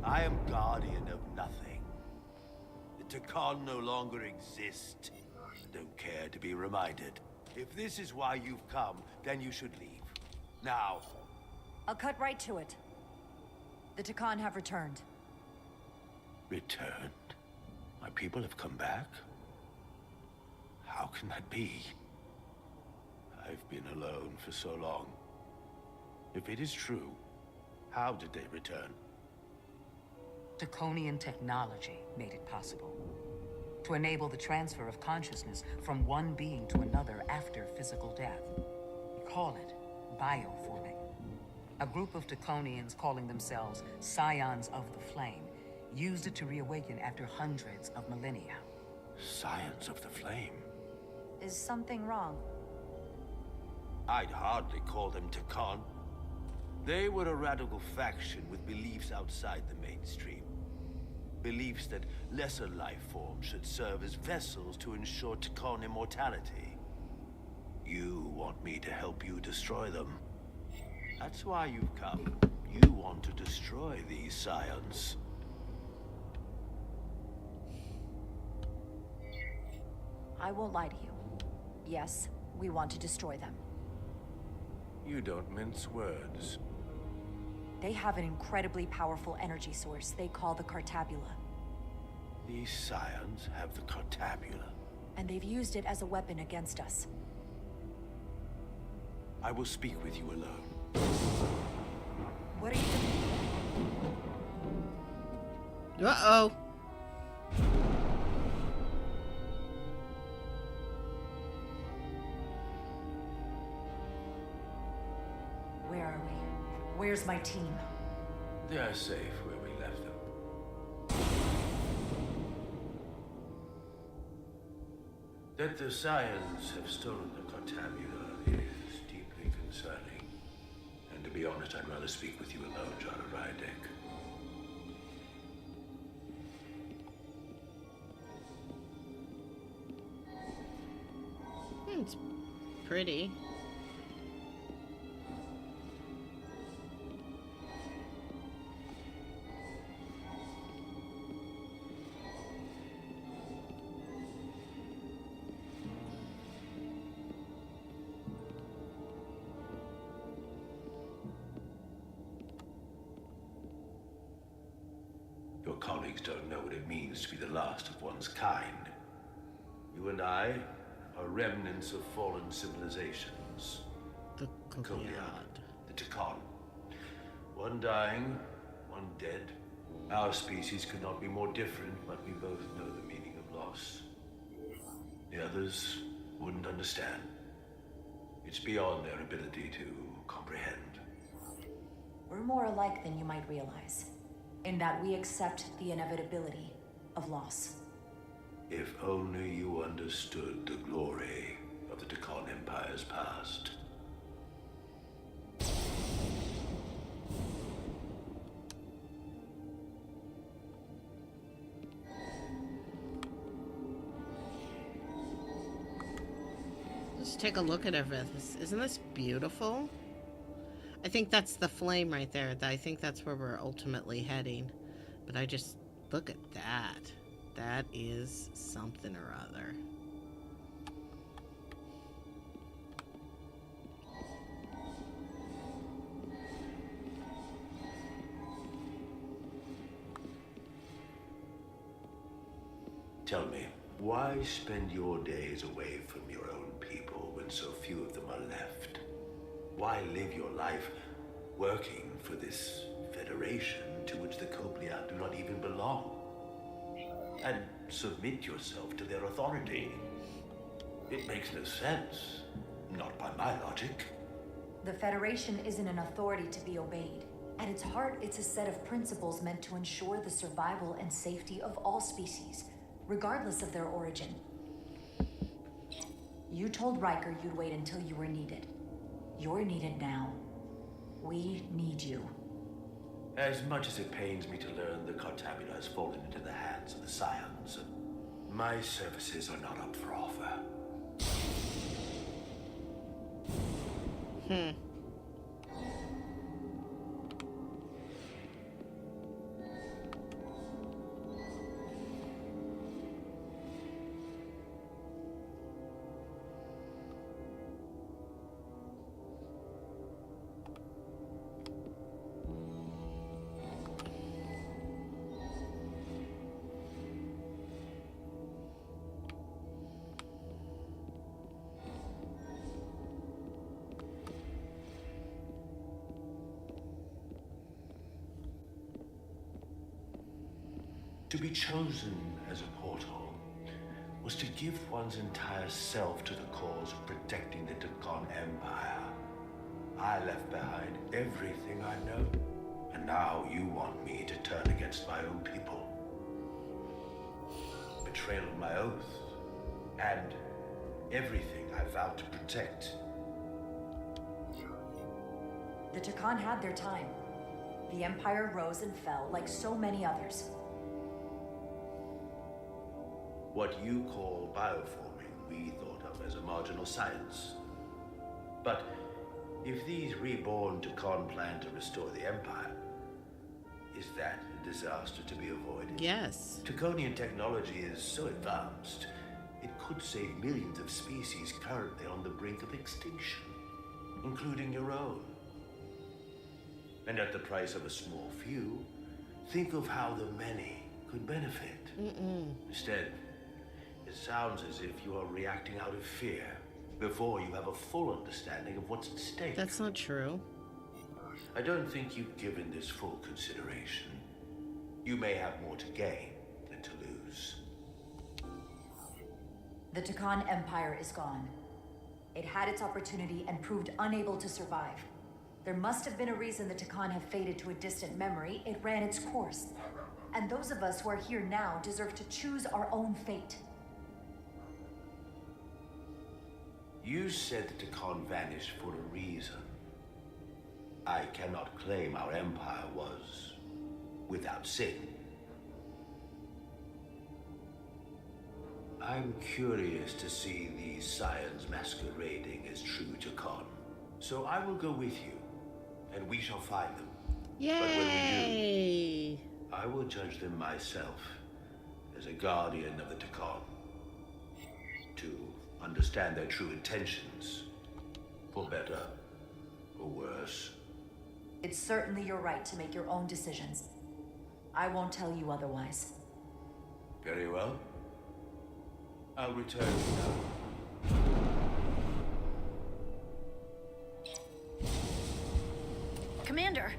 S13: I am guardian of nothing. The Takan no longer exist. I don't care to be reminded. If this is why you've come, then you should leave. Now.
S2: I'll cut right to it. The Takan have returned.
S13: Returned? My people have come back? How can that be? I've been alone for so long. If it is true, how did they return?
S11: Draconian technology made it possible. To enable the transfer of consciousness from one being to another after physical death. We call it bioforming. A group of Draconians calling themselves Scions of the Flame used it to reawaken after hundreds of millennia.
S13: Scions of the Flame?
S2: Is something wrong?
S13: I'd hardly call them Takan. They were a radical faction with beliefs outside the mainstream. Beliefs that lesser life forms should serve as vessels to ensure Takan immortality. You want me to help you destroy them. That's why you've come. You want to destroy these scions.
S2: I won't lie to you. Yes, we want to destroy them.
S13: You don't mince words.
S2: They have an incredibly powerful energy source they call the Cartabula.
S13: These scions have the Cartabula.
S2: And they've used it as a weapon against us.
S13: I will speak with you alone.
S2: What are you doing?
S1: Uh-oh.
S2: Where are we? Where's my team?
S13: They are safe where we left them. That the scions have stolen the Cartabula is deeply concerning. And to be honest, I'd rather speak with you alone, John Rydek.
S1: It's pretty.
S13: Your colleagues don't know what it means to be the last of one's kind. You and I are remnants of fallen civilizations.
S1: The
S13: Claudia, the Takan. One dying, one dead. Our species could not be more different, but we both know the meaning of loss. The others wouldn't understand. It's beyond their ability to comprehend.
S2: We're more alike than you might realize, in that we accept the inevitability of loss.
S13: If only you understood the glory of the Takan Empire's past.
S1: Just take a look at everything. Isn't this beautiful? I think that's the flame right there. I think that's where we're ultimately heading. But I just... look at that. That is something or other.
S13: Tell me, why spend your days away from your own people when so few of them are left? Why live your life working for this federation to which the Copliat do not even belong? And submit yourself to their authority? It makes no sense. Not by my logic.
S2: The Federation isn't an authority to be obeyed. At its heart, it's a set of principles meant to ensure the survival and safety of all species, regardless of their origin. You told Riker you'd wait until you were needed. You're needed now. We need you.
S13: As much as it pains me to learn the Cartabula has fallen into the hands of the Scions, my services are not up for offer. To be chosen as a portal was to give one's entire self to the cause of protecting the Takan Empire. I left behind everything I know, and now you want me to turn against my own people. Betrayal of my oath, and everything I vowed to protect.
S2: The Takan had their time. The Empire rose and fell like so many others.
S13: What you call bioforming, we thought of as a marginal science. But if these reborn Takan plan to restore the Empire, is that a disaster to be avoided?
S1: Yes.
S13: Takonian technology is so advanced, it could save millions of species currently on the brink of extinction, including your own. And at the price of a small few, think of how the many could benefit. Instead, it sounds as if you are reacting out of fear before you have a full understanding of what's at stake.
S1: That's not true.
S13: I don't think you've given this full consideration. You may have more to gain than to lose.
S2: The Takan Empire is gone. It had its opportunity and proved unable to survive. There must have been a reason the Takan have faded to a distant memory. It ran its course. And those of us who are here now deserve to choose our own fate.
S13: You said the Takan vanished for a reason. I cannot claim our empire was without sin. I'm curious to see these scions masquerading as true Takan. So I will go with you, and we shall find them.
S1: Yay!
S13: But when we do, I will judge them myself as a guardian of the Takan, to understand their true intentions, for better or worse.
S2: It's certainly your right to make your own decisions. I won't tell you otherwise.
S13: Very well. I'll return now.
S12: Commander!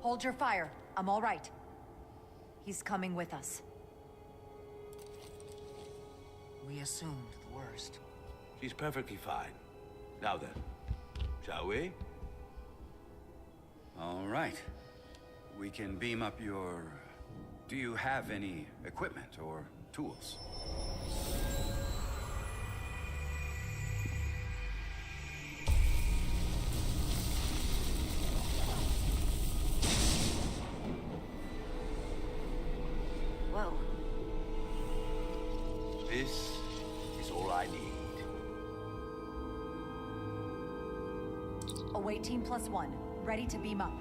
S2: Hold your fire. I'm all right. He's coming with us.
S11: We assumed the worst.
S13: She's perfectly fine. Now then, shall we?
S6: All right. We can beam up your... Do you have any equipment or tools?
S12: Whoa.
S13: This is all I need.
S2: Away team +1, ready to beam up.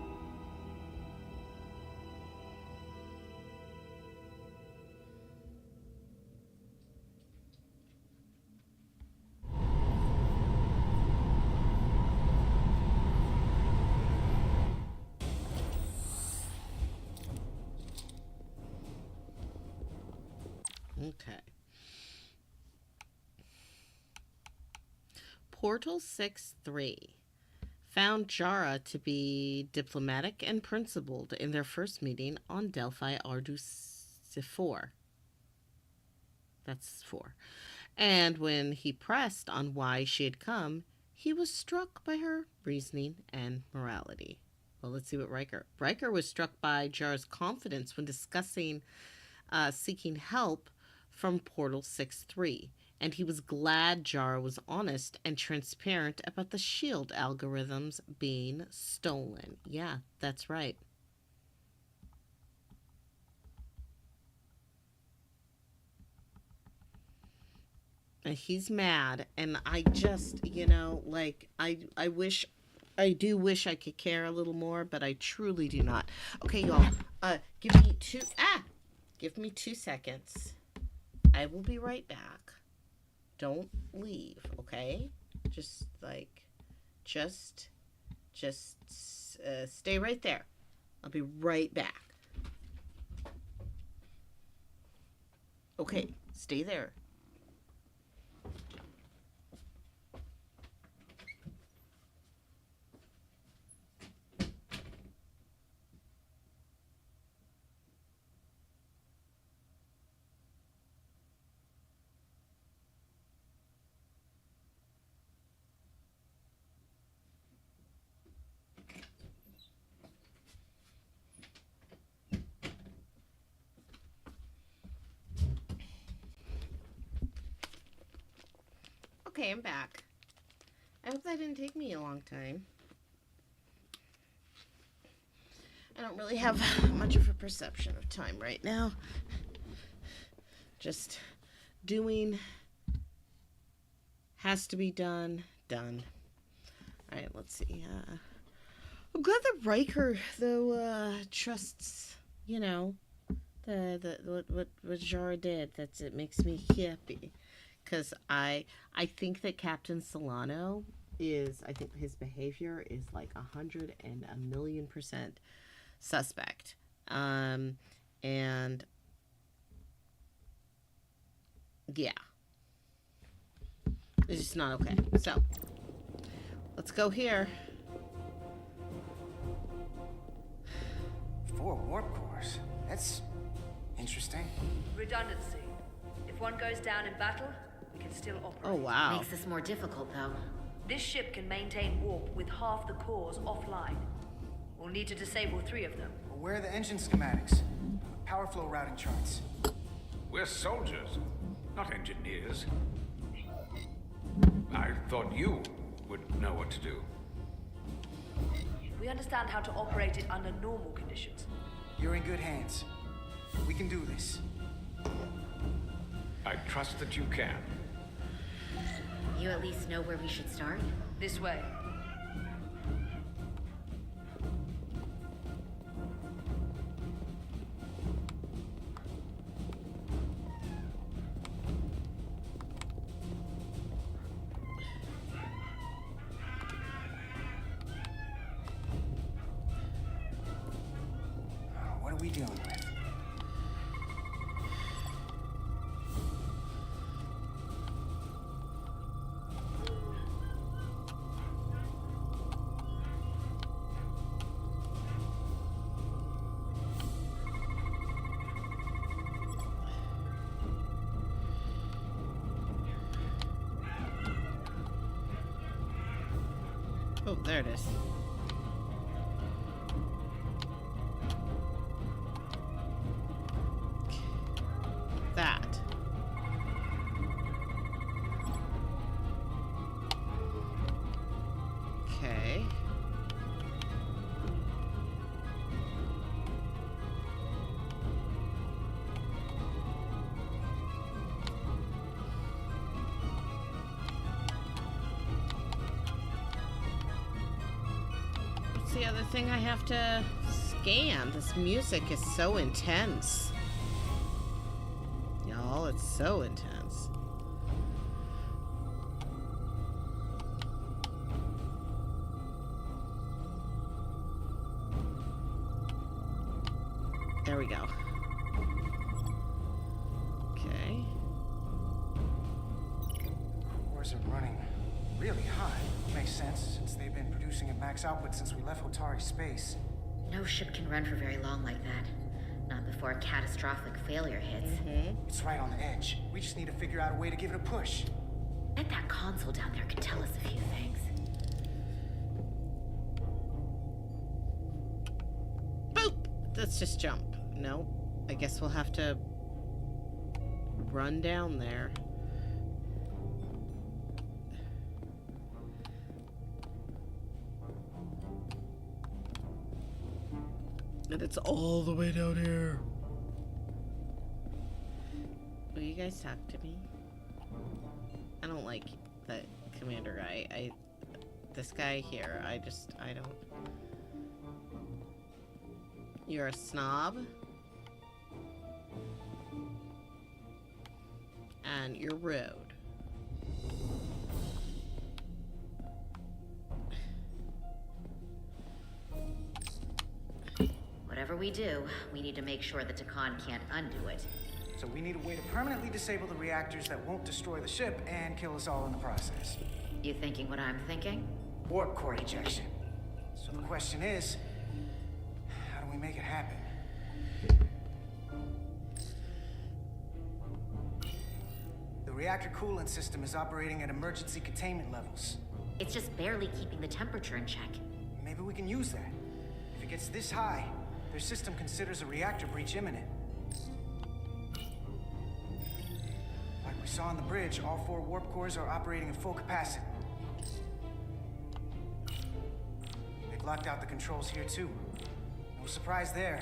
S1: Okay. Portal 6-3 found Jara to be diplomatic and principled in their first meeting on Delphi Ardus 4. That's 4. And when he pressed on why she had come, he was struck by her reasoning and morality. Well, let's see what Riker. Riker was struck by Jara's confidence when discussing seeking help from Portal 6-3, and he was glad Jara was honest and transparent about the shield algorithms being stolen. Yeah, that's right. And he's mad, and I just, like, I do wish I could care a little more, but I truly do not. Okay, y'all, give me 2 seconds. I will be right back. Don't leave, okay? Just stay right there. I'll be right back. Okay, stay there. Okay, I'm back. I hope that didn't take me a long time. I don't really have much of a perception of time right now. Just doing has to be done. Done. All right, let's see. I'm glad that Riker, though, trusts, you know, what Jara did. It makes me happy. Because I think that Captain Solano I think his behavior is like 100,000,000% suspect. And yeah. It's just not okay. So, let's go here.
S8: 4 warp cores? That's interesting.
S5: Redundancy. If one goes down in battle, we can still operate.
S1: Oh, wow.
S9: Makes this more difficult, though.
S5: This ship can maintain warp with half the cores offline. We'll need to disable 3 of them.
S8: Well, where are the engine schematics? Power flow routing charts.
S14: We're soldiers, not engineers. I thought you would know what to do.
S5: We understand how to operate it under normal conditions.
S8: You're in good hands. We can do this.
S14: I trust that you can.
S9: You at least know where we should start?
S5: This way.
S8: What are we dealing with?
S1: Oh, there it is. That. Okay. What's the other thing I have to scan? This music is so intense. Y'all, it's so intense. There we go. Okay.
S8: Cores are running really high. Makes sense, since they've been producing at max output since we left Hotari space.
S9: No ship can run for very long like that. Not before a catastrophic failure hits.
S8: It's right on the edge. We just need to figure out a way to give it a push.
S9: Bet that console down there could tell us a few things.
S1: Boop! Let's just jump. No, I guess we'll have to run down there. And it's all the way down here. Will you guys talk to me? I don't like that commander guy. This guy here, I don't. You're a snob. And you're rude.
S9: Whatever we do, we need to make sure that Takan can't undo it.
S8: So we need a way to permanently disable the reactors that won't destroy the ship and kill us all in the process.
S9: You thinking what I'm thinking?
S8: Warp core ejection. So the question is, how do we make it happen? The reactor coolant system is operating at emergency containment levels.
S9: It's just barely keeping the temperature in check.
S8: Maybe we can use that. If it gets this high, their system considers a reactor breach imminent. Like we're saw on the bridge, all 4 warp cores are operating at full capacity. They've locked out the controls here too. No surprise there.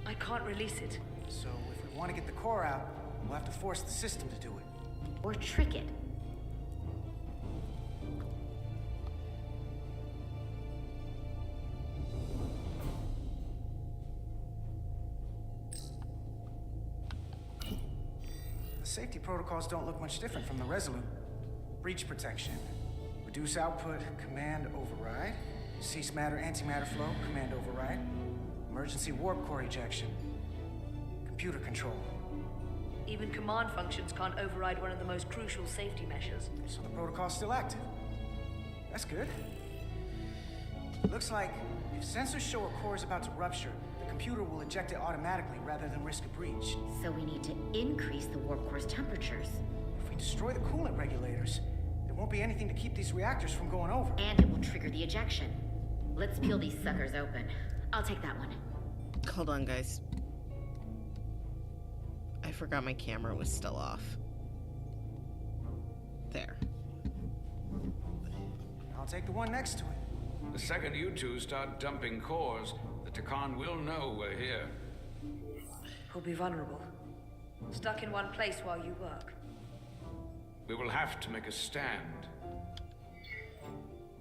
S5: I can't release it.
S8: So if we want to get the core out, we'll have to force the system to do it.
S9: Or trick it.
S8: The safety protocols don't look much different from the Resolute. Breach protection. Reduce output, command override. Cease matter, antimatter flow, command override. Emergency warp core ejection. Computer control.
S5: Even command functions can't override one of the most crucial safety measures.
S8: So the protocol's still active. That's good. Looks like if sensors show a core is about to rupture, the computer will eject it automatically rather than risk a breach.
S9: So we need to increase the warp core's temperatures.
S8: If we destroy the coolant regulators, there won't be anything to keep these reactors from going over.
S9: And it will trigger the ejection. Let's peel these suckers open. I'll take that one.
S1: Hold on, guys. I forgot my camera was still off. There.
S8: I'll take the one next to it.
S14: The second you two start dumping cores, the Takan will know we're here.
S5: We'll be vulnerable. Stuck in one place while you work.
S14: We will have to make a stand.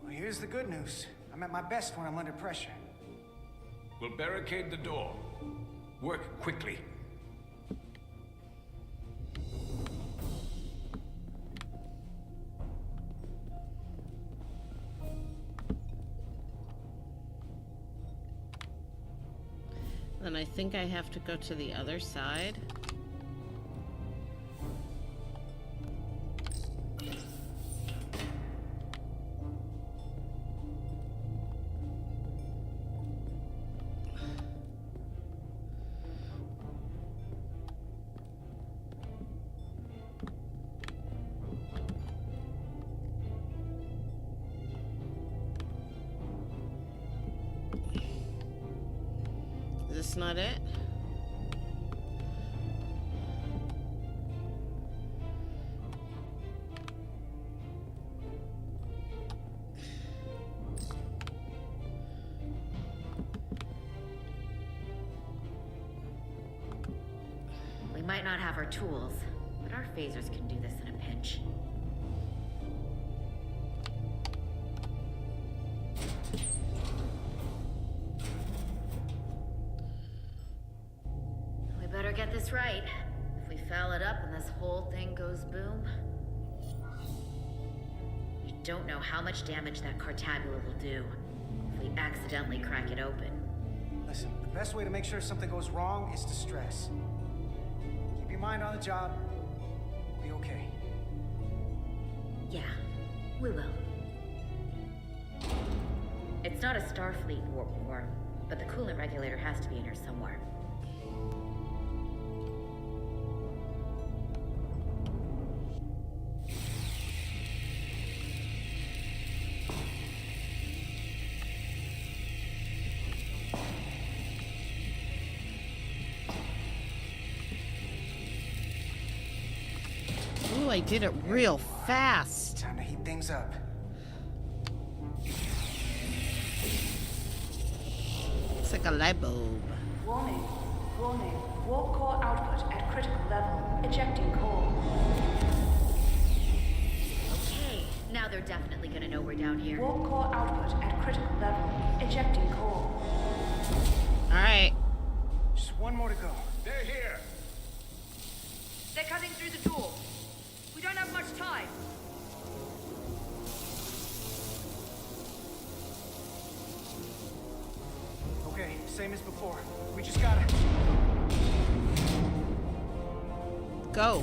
S8: Well, here's the good news. I'm at my best when I'm under pressure.
S14: We'll barricade the door. Work quickly.
S1: Then I think I have to go to the other side. Is this not it?
S9: We might not have our tools, but our phasers can do this in a pinch. We better get this right. If we foul it up and this whole thing goes boom... We don't know how much damage that Cartabula will do if we accidentally crack it open.
S8: Listen, the best way to make sure something goes wrong is to stress. Keep your mind on the job. We'll be okay.
S9: Yeah, we will. It's not a Starfleet warp core, but the coolant regulator has to be in here somewhere.
S1: Ooh, I did it real fast.
S8: Time to heat things up.
S1: It's like a light bulb.
S5: Warning. Warning. Warp core output at critical level. Ejecting core.
S9: Okay, now they're definitely gonna know we're down here.
S5: Warp core output at critical level. Ejecting core.
S1: Alright.
S8: Just one more to go.
S14: They're here.
S5: They're cutting through the door. We don't have much time.
S8: Okay, same as before. We just gotta...
S1: Go.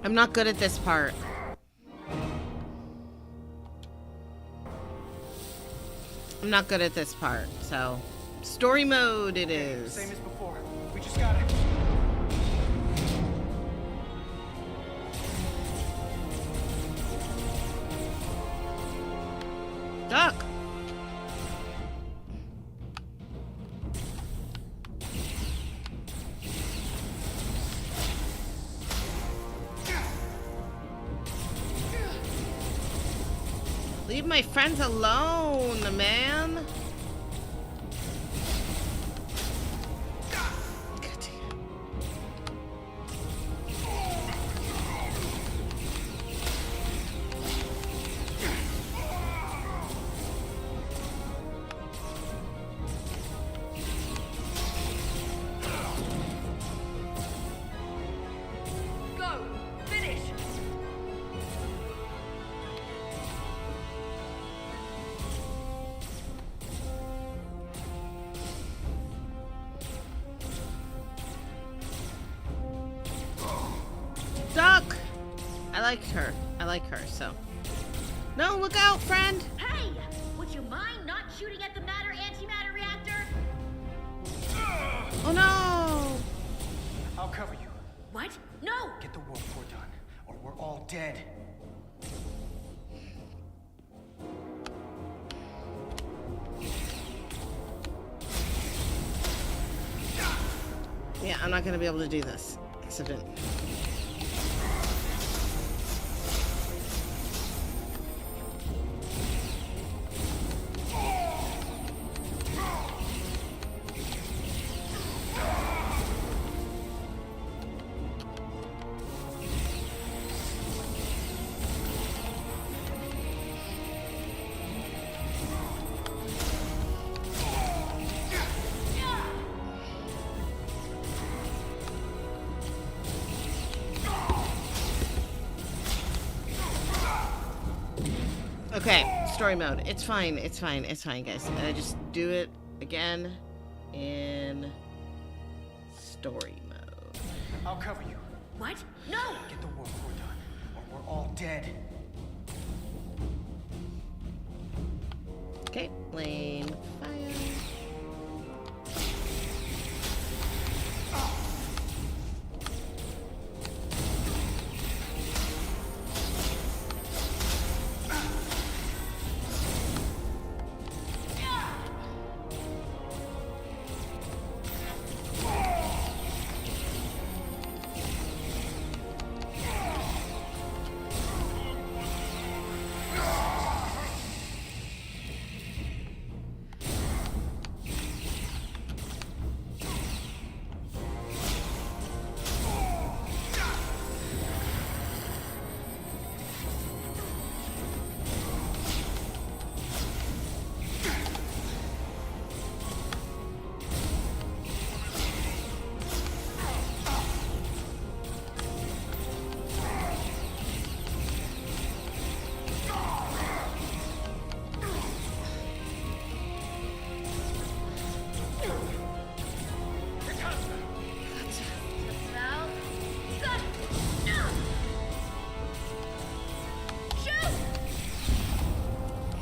S1: I'm not good at this part. I'm not good at this part, so... Story mode it is.
S8: Same as before. We just gotta...
S1: Duck! Leave my friends alone, man.
S5: Go! Finish!
S1: Duck! I like her. I like her, so. No, look out, friend!
S9: Hey! Would you mind not shooting at the matter-antimatter reactor?
S1: Oh no!
S8: I'll cover you.
S9: What? No!
S8: Get the warp core done, or we're all dead.
S1: Yeah, I'm not gonna be able to do this. Accident. Okay, story mode. It's fine, it's fine, it's fine, guys. And I just do it again in story mode.
S8: I'll cover you.
S9: What? No!
S8: Get the warp core done, or we're all dead.
S1: Okay, flame fire.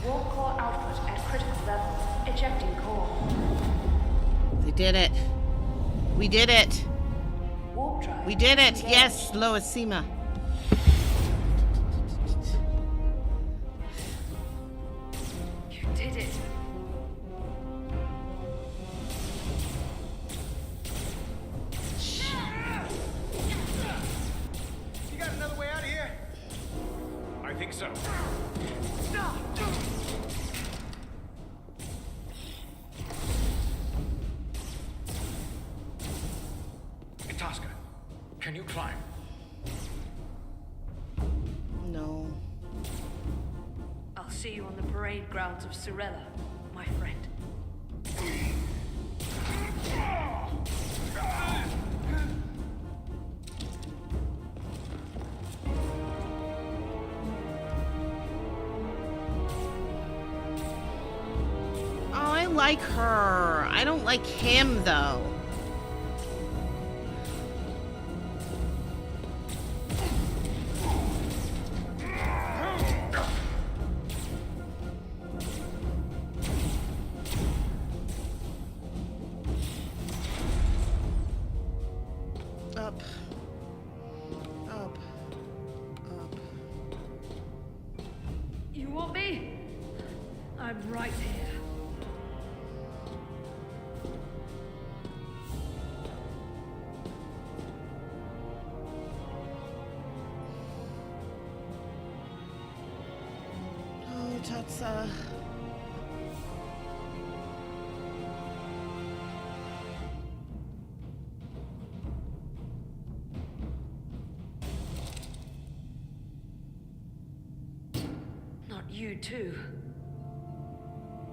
S5: Warp core output at critical levels. Ejecting core.
S1: They did it. We did it.
S5: Warp drive.
S1: We did it.
S5: engaged.
S1: Yes, Loisima.
S5: You did it.
S8: You got another way out of here?
S14: I think so. Tosca, can you climb?
S1: No.
S5: I'll see you on the parade grounds of Sorella, my friend.
S1: Oh, I like her. I don't like him, though.
S5: want me? I'm right here.
S1: Oh, Tatsa.
S5: Not you too.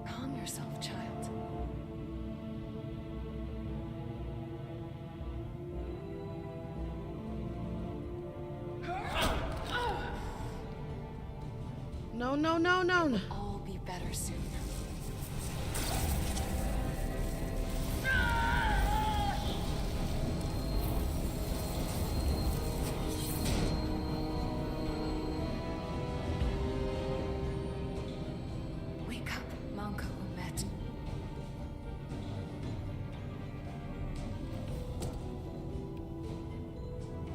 S10: Calm yourself, child.
S1: No, no, no, no, no.
S10: All be better soon. Wake up, Manka Umet.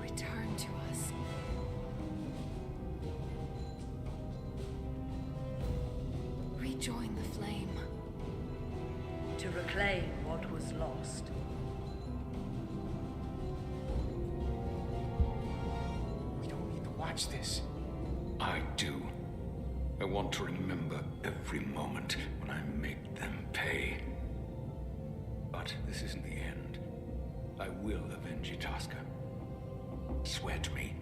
S10: Return to us. Rejoin the flame.
S5: To reclaim what was lost.
S8: We don't need to watch this.
S14: I do. I want to remember every moment when I make them pay. But this isn't the end. I will avenge Itasca. Swear to me,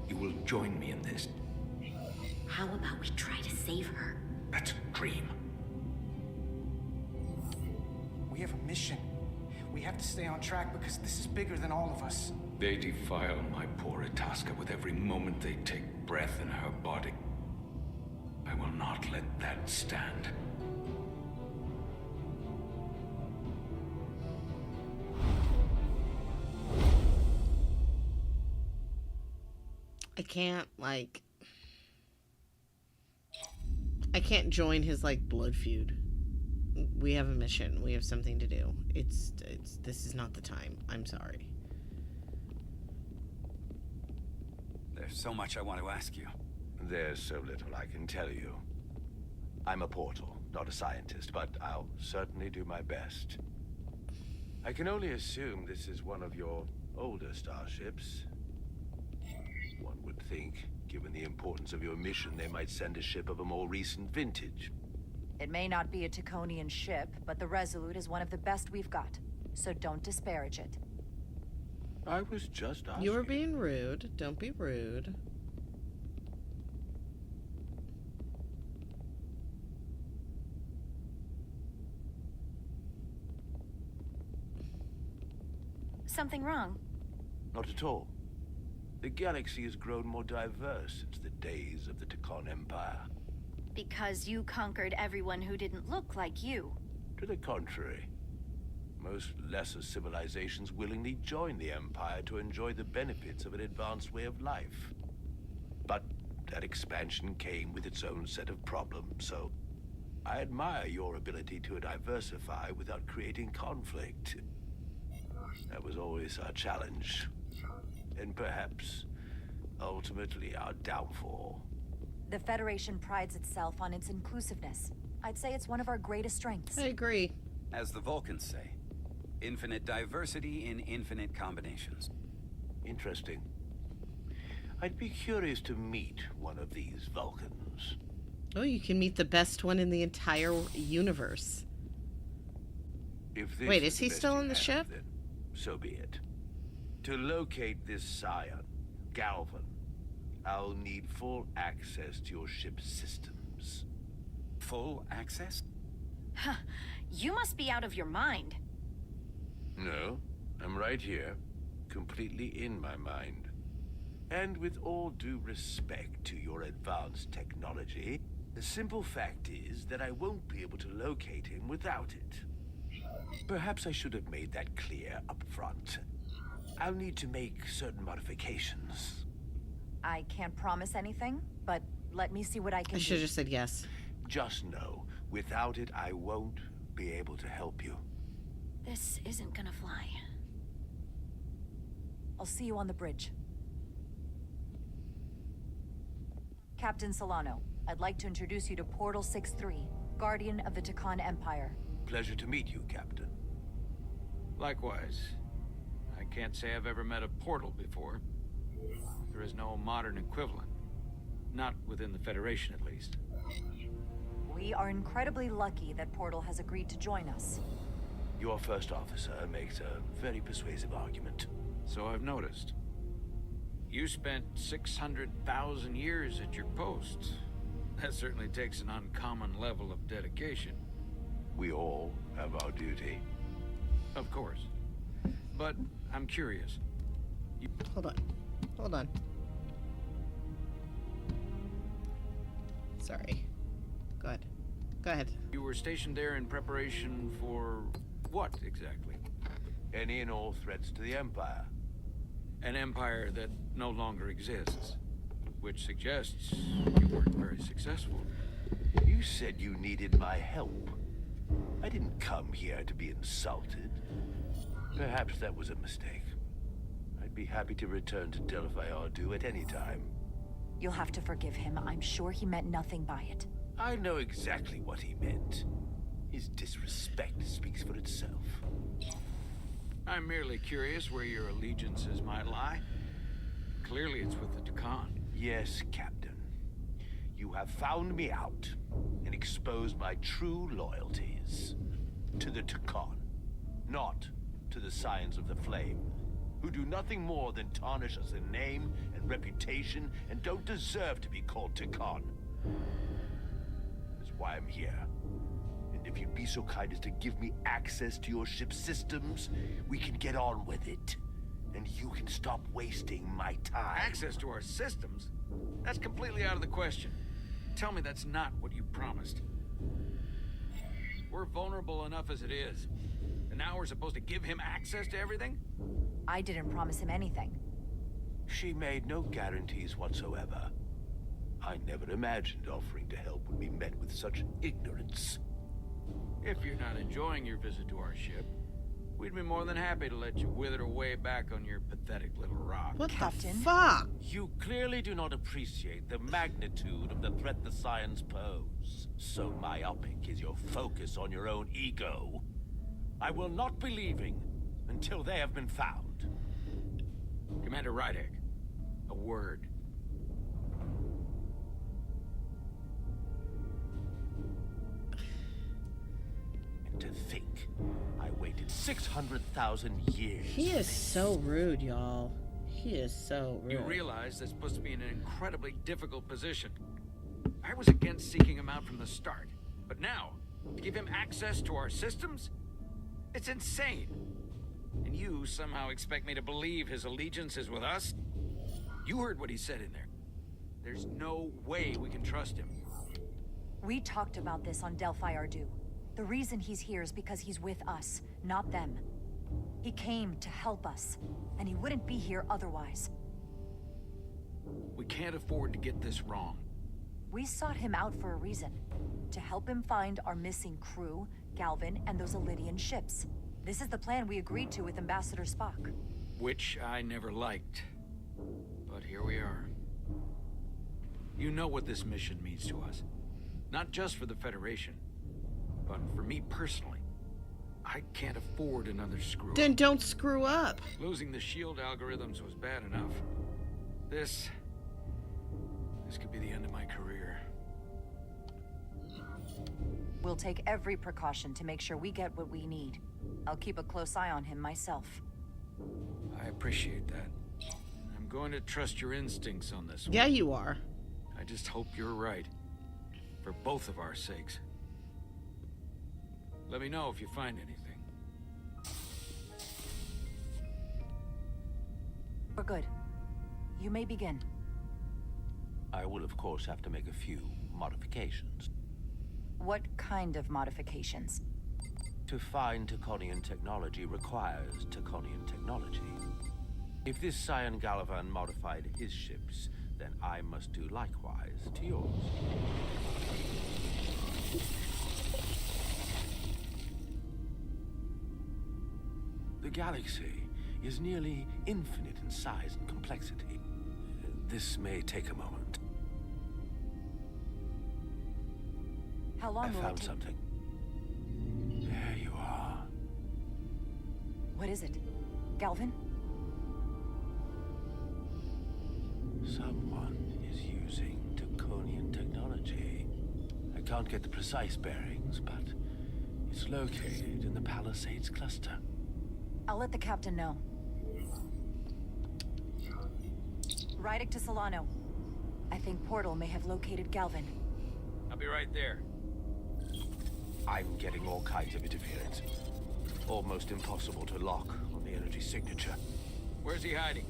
S14: you will join me in this.
S9: How about we try to save her?
S14: That's a dream.
S8: We have a mission. We have to stay on track because this is bigger than all of us.
S14: They defile my poor Itasca with every moment they take breath in her body. I will not let that stand.
S1: I can't, I can't join his, blood feud. We have a mission. We have something to do. This is not the time. I'm sorry.
S6: There's so much I want to ask you.
S13: There's so little I can tell you. I'm a portal, not a scientist, but I'll certainly do my best. I can only assume this is one of your older starships. One would think, given the importance of your mission, they might send a ship of a more recent vintage.
S2: It may not be a Taconian ship, but the Resolute is one of the best we've got. So don't disparage it.
S13: I was just asking.
S1: You were being rude. Don't be rude.
S12: Something wrong?
S13: Not at all. The galaxy has grown more diverse since the days of the Tacon Empire.
S12: Because you conquered everyone who didn't look like you.
S13: To the contrary. Most lesser civilizations willingly join the Empire to enjoy the benefits of an advanced way of life. But that expansion came with its own set of problems, so I admire your ability to diversify without creating conflict. That was always our challenge. And perhaps, ultimately, our downfall.
S2: The Federation prides itself on its inclusiveness. I'd say it's one of our greatest strengths.
S1: I agree.
S6: As the Vulcans say, infinite diversity in infinite combinations.
S13: Interesting. I'd be curious to meet one of these Vulcans.
S1: Oh, you can meet the best one in the entire universe.
S13: If this
S1: Wait, is
S13: the
S1: he
S13: best
S1: still
S13: you
S1: on the
S13: have,
S1: ship?
S13: then so be it. To locate this scion, Galvan, I'll need full access to your ship's systems.
S6: Full access?
S12: Huh. You must be out of your mind.
S13: No, I'm right here, completely in my mind. And with all due respect to your advanced technology, the simple fact is that I won't be able to locate him without it. Perhaps I should have made that clear up front. I'll need to make certain modifications.
S2: I can't promise anything, but let me see what I can
S1: I
S2: do.
S1: should have just said yes.
S13: Just know, without it, I won't be able to help you.
S12: This isn't gonna fly.
S2: I'll see you on the bridge. Captain Solano, I'd like to introduce you to Portal 6-3, Guardian of the Takan Empire.
S13: Pleasure to meet you, Captain.
S3: Likewise. I can't say I've ever met a portal before. There is no modern equivalent. Not within the Federation, at least.
S2: We are incredibly lucky that Portal has agreed to join us.
S13: Your first officer makes a very persuasive argument.
S3: So I've noticed. You spent 600,000 years at your post. That certainly takes an uncommon level of dedication.
S13: We all have our duty.
S3: Of course. But I'm curious.
S1: Hold on. Hold on. Sorry. Go ahead. Go ahead.
S3: You were stationed there in preparation for what, exactly?
S13: Any and all threats to the Empire.
S3: An empire that no longer exists. Which suggests you weren't very successful.
S13: You said you needed my help. I didn't come here to be insulted. Perhaps that was a mistake. I'd be happy to return to Delphi Ardu at any time.
S2: You'll have to forgive him. I'm sure he meant nothing by it.
S13: I know exactly what he meant. His disrespect speaks for itself.
S3: I'm merely curious where your allegiances might lie. Clearly it's with the Takan.
S13: Yes, Captain. You have found me out and exposed my true loyalties. To the Takan, not to the Scions of the Flame, who do nothing more than tarnish us in name and reputation and don't deserve to be called Takan. That's why I'm here. And if you'd be so kind as to give me access to your ship's systems, we can get on with it. And you can stop wasting my time.
S3: Access to our systems? That's completely out of the question. Tell me that's not what you promised. We're vulnerable enough as it is. And now we're supposed to give him access to everything?
S2: I didn't promise him anything.
S13: She made no guarantees whatsoever. I never imagined offering to help would be met with such ignorance.
S3: If you're not enjoying your visit to our ship, we'd be more than happy to let you wither away back on your pathetic little rock.
S1: What
S2: Captain?
S1: the fuck?
S13: You clearly do not appreciate the magnitude of the threat the Scions pose. So myopic is your focus on your own ego. I will not be leaving until they have been found.
S3: Commander Rydek, a word.
S13: And to think, I waited 600,000 years.
S1: He is so rude, y'all. He is so rude.
S3: You realize that's supposed to be in an incredibly difficult position. I was against seeking him out from the start. But now, to give him access to our systems? It's insane. And you somehow expect me to believe his allegiance is with us? You heard what he said in there. There's no way we can trust him.
S2: We talked about this on Delphi Ardu. The reason he's here is because he's with us, not them. He came to help us, and he wouldn't be here otherwise.
S3: We can't afford to get this wrong.
S2: We sought him out for a reason. To help him find our missing crew, Galvin, and those Elydian ships. This is the plan we agreed to with Ambassador Spock.
S3: Which I never liked. But here we are. You know what this mission means to us. Not just for the Federation, but for me personally. I can't afford another screw-up.
S1: Then don't screw up.
S3: Losing the shield algorithms was bad enough. This could be the end of my career.
S2: We'll take every precaution to make sure we get what we need. I'll keep a close eye on him myself.
S3: I appreciate that. I'm going to trust your instincts on this one.
S1: Yeah, you are.
S3: I just hope you're right. For both of our sakes. Let me know if you find anything.
S2: We're good. You may begin.
S13: I will, of course, have to make a few modifications.
S2: What kind of modifications?
S13: To find Taconian technology requires Taconian technology. If this Scion Gallivan modified his ships, then I must do likewise to yours. The galaxy is nearly infinite in size and complexity. This may take a moment.
S2: How long
S13: I
S2: will it
S13: found
S2: take?
S13: something. There you are.
S2: What is it? Galvin?
S13: Someone is using Draconian technology. I can't get the precise bearings, but it's located in the Palisades cluster.
S2: I'll let the captain know. Rydick to Solano. I think Portal may have located Galvin.
S3: I'll be right there.
S13: I'm getting all kinds of interference. Almost impossible to lock on the energy signature.
S3: Where's he hiding?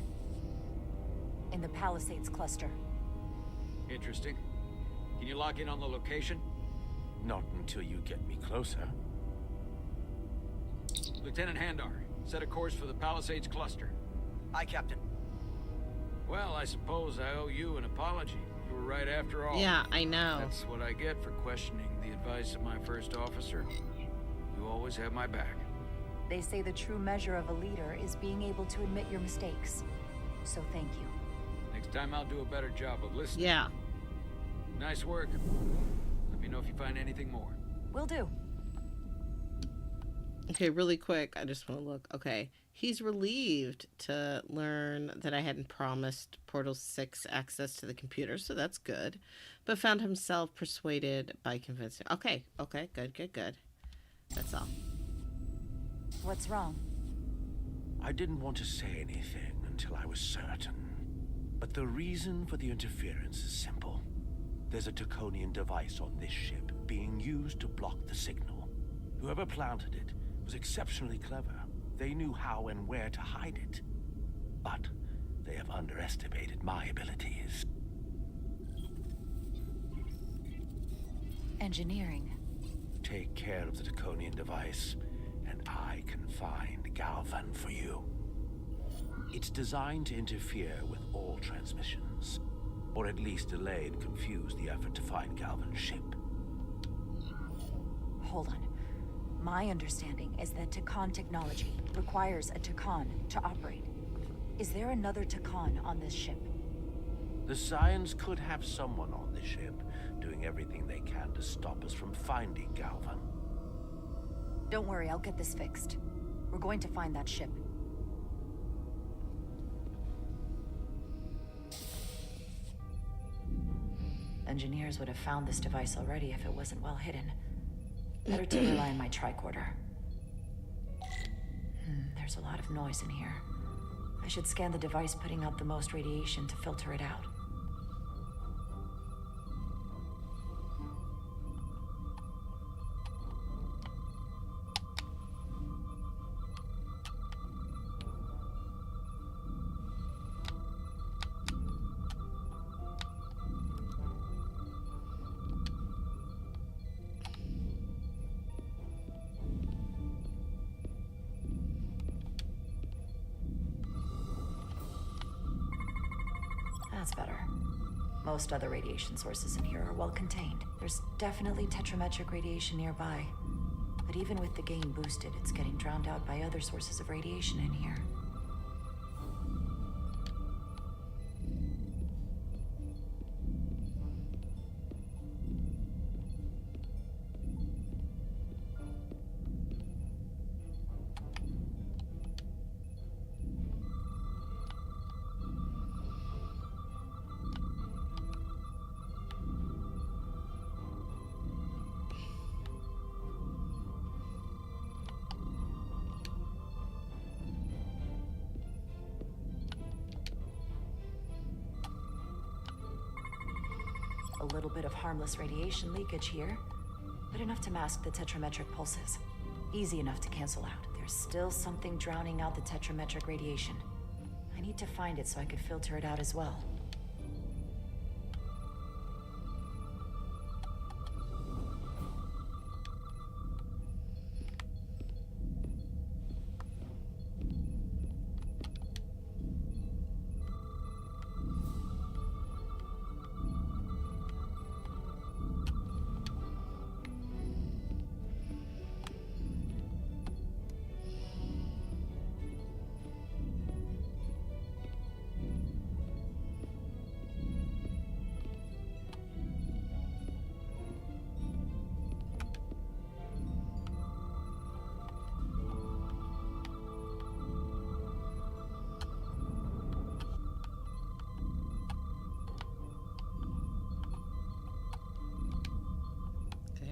S2: In the Palisades cluster.
S3: Interesting. Can you lock in on the location?
S13: Not until you get me closer.
S3: Lieutenant Handar, set a course for the Palisades cluster.
S7: Aye, Captain.
S3: Well, I suppose I owe you an apology. You were right after all.
S1: Yeah, I know.
S3: That's what I get for questioning the advice of my first officer. You always have my back.
S2: They say the true measure of a leader is being able to admit your mistakes. So thank you.
S3: Next time I'll do a better job of listening.
S1: Yeah.
S3: Nice work. Let me know if you find anything more.
S2: Will do.
S1: Okay, really quick, I just want to look. Okay, he's relieved to learn that I hadn't promised Portal 6 access to the computer, so that's good. But found himself persuaded by convincing. Okay, good. That's all.
S2: What's wrong?
S13: I didn't want to say anything until I was certain. But the reason for the interference is simple. There's a Draconian device on this ship being used to block the signal. Whoever planted it was exceptionally clever. They knew how and where to hide it. But they have underestimated my abilities.
S2: Engineering.
S13: Take care of the Draconian device, and I can find Galvin for you. It's designed to interfere with all transmissions, or at least delay and confuse the effort to find Galvin's ship.
S2: Hold on. My understanding is that Takan technology requires a Takan to operate. Is there another Takan on this ship?
S13: The Scions could have someone on the ship doing everything they can to stop us from finding Galvin.
S2: Don't worry, I'll get this fixed. We're going to find that ship. Engineers would have found this device already if it wasn't well hidden. Better to rely on my tricorder. There's a lot of noise in here. I should scan the device putting out the most radiation to filter it out. That's better. Most other radiation sources in here are well contained. There's definitely tetrametric radiation nearby. But even with the gain boosted, it's getting drowned out by other sources of radiation in here. A little bit of harmless radiation leakage here, but enough to mask the tetrametric pulses. Easy enough to cancel out. There's still something drowning out the tetrametric radiation. I need to find it so I could filter it out as well.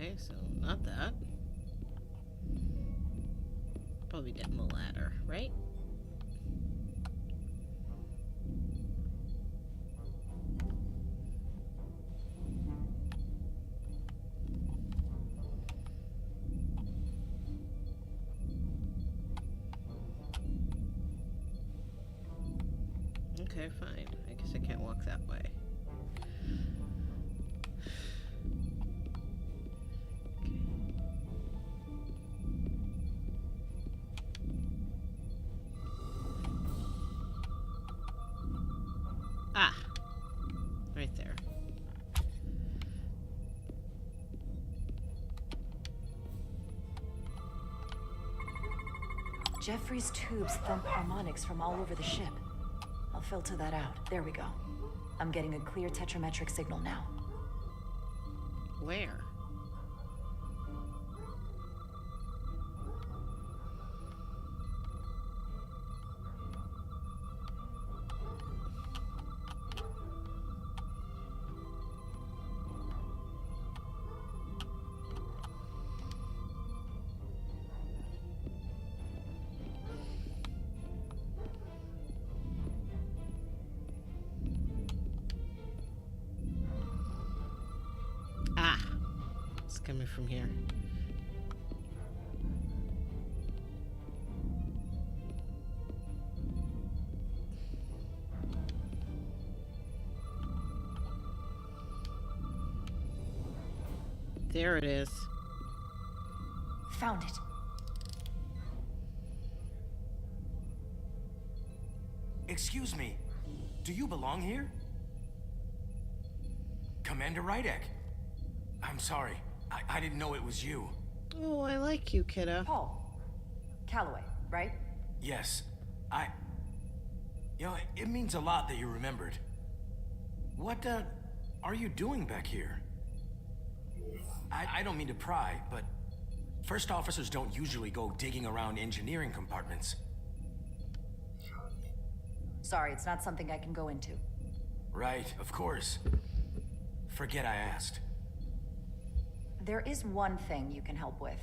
S1: Okay, so not that. Probably down the ladder, right? Okay, fine. I guess I can't walk that way. Ah, right there.
S2: Jeffrey's tubes thump harmonics from all over the ship. I'll filter that out. There we go. I'm getting a clear tetrametric signal now.
S1: Where? Coming from here. There it is.
S2: Found it.
S15: Excuse me. Do you belong here? Commander Rydek. I'm sorry. I didn't know it was you.
S1: Oh, I like you, kiddo.
S2: Paul. Calloway, right?
S15: Yes. You know, it means a lot that you remembered. What, are you doing back here? I don't mean to pry, but first officers don't usually go digging around engineering compartments.
S2: Sorry, it's not something I can go into.
S15: Right, of course. Forget I asked.
S2: There is one thing you can help with.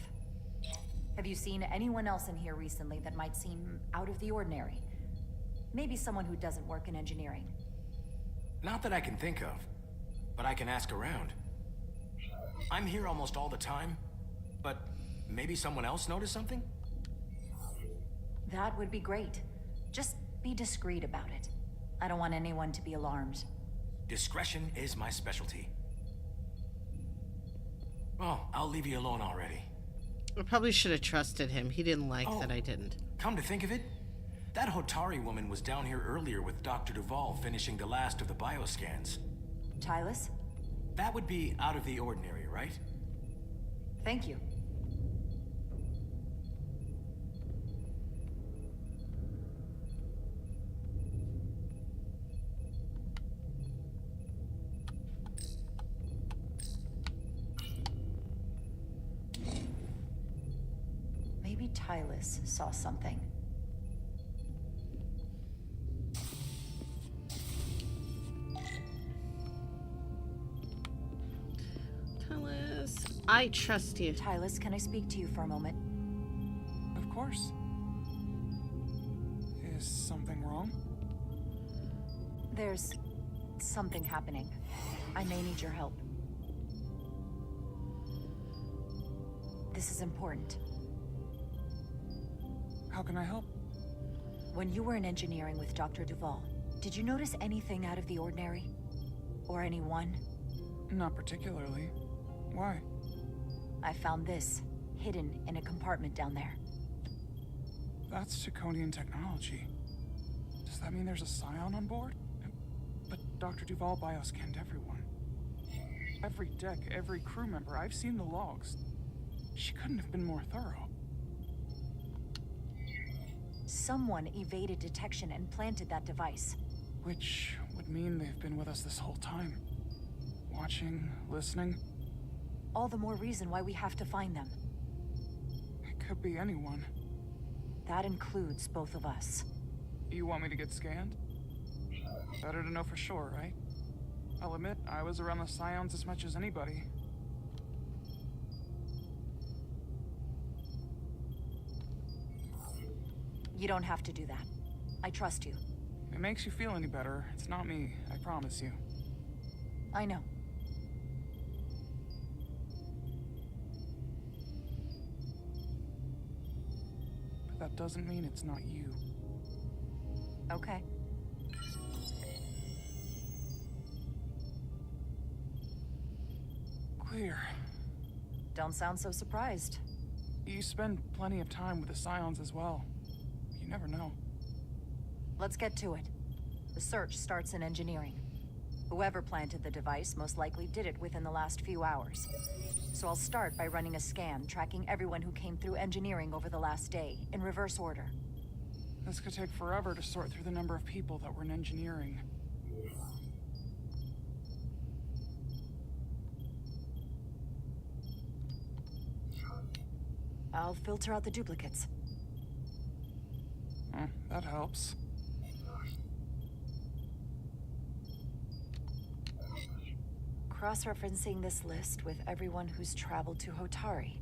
S2: Have you seen anyone else in here recently that might seem out of the ordinary? Maybe someone who doesn't work in engineering.
S15: Not that I can think of, but I can ask around. I'm here almost all the time, but maybe someone else noticed something?
S2: That would be great. Just be discreet about it. I don't want anyone to be alarmed.
S15: Discretion is my specialty. Well, I'll leave you alone already.
S1: I probably should have trusted him. He didn't like that I didn't.
S15: Come to think of it, that Hotari woman was down here earlier with Dr. Duvall finishing the last of the bioscans.
S2: Tylis?
S15: That would be out of the ordinary, right?
S2: Thank you. Maybe Tylis saw something.
S1: Tylis, I trust you.
S2: Tylis, can I speak to you for a moment?
S8: Of course. Is something wrong?
S2: There's something happening. I may need your help. This is important.
S8: How can I help?
S2: When you were in engineering with Dr. Duvall, did you notice anything out of the ordinary? Or anyone?
S8: Not particularly. Why?
S2: I found this, hidden in a compartment down there.
S8: That's Chaconian technology. Does that mean there's a scion on board? But Dr. Duvall bioscanned everyone. Every deck, every crew member, I've seen the logs. She couldn't have been more thorough.
S2: Someone evaded detection and planted that device.
S8: Which would mean they've been with us this whole time. Watching, listening.
S2: All the more reason why we have to find them.
S8: It could be anyone.
S2: That includes both of us.
S8: You want me to get scanned? Better to know for sure, right? I'll admit, I was around the Scions as much as anybody.
S2: You don't have to do that. I trust you.
S16: If it makes you feel any better, it's not me, I promise you.
S2: I know.
S16: But that doesn't mean it's not you.
S2: Okay.
S16: Clear.
S2: Don't sound so surprised.
S16: You spend plenty of time with the Scions as well. You never know.
S2: Let's get to it. The search starts in engineering. Whoever planted the device most likely did it within the last few hours. So I'll start by running a scan, tracking everyone who came through engineering over the last day, in reverse order.
S16: This could take forever to sort through the number of people that were in engineering.
S2: I'll filter out the duplicates.
S16: That helps.
S2: Cross-referencing this list with everyone who's traveled to Hotari.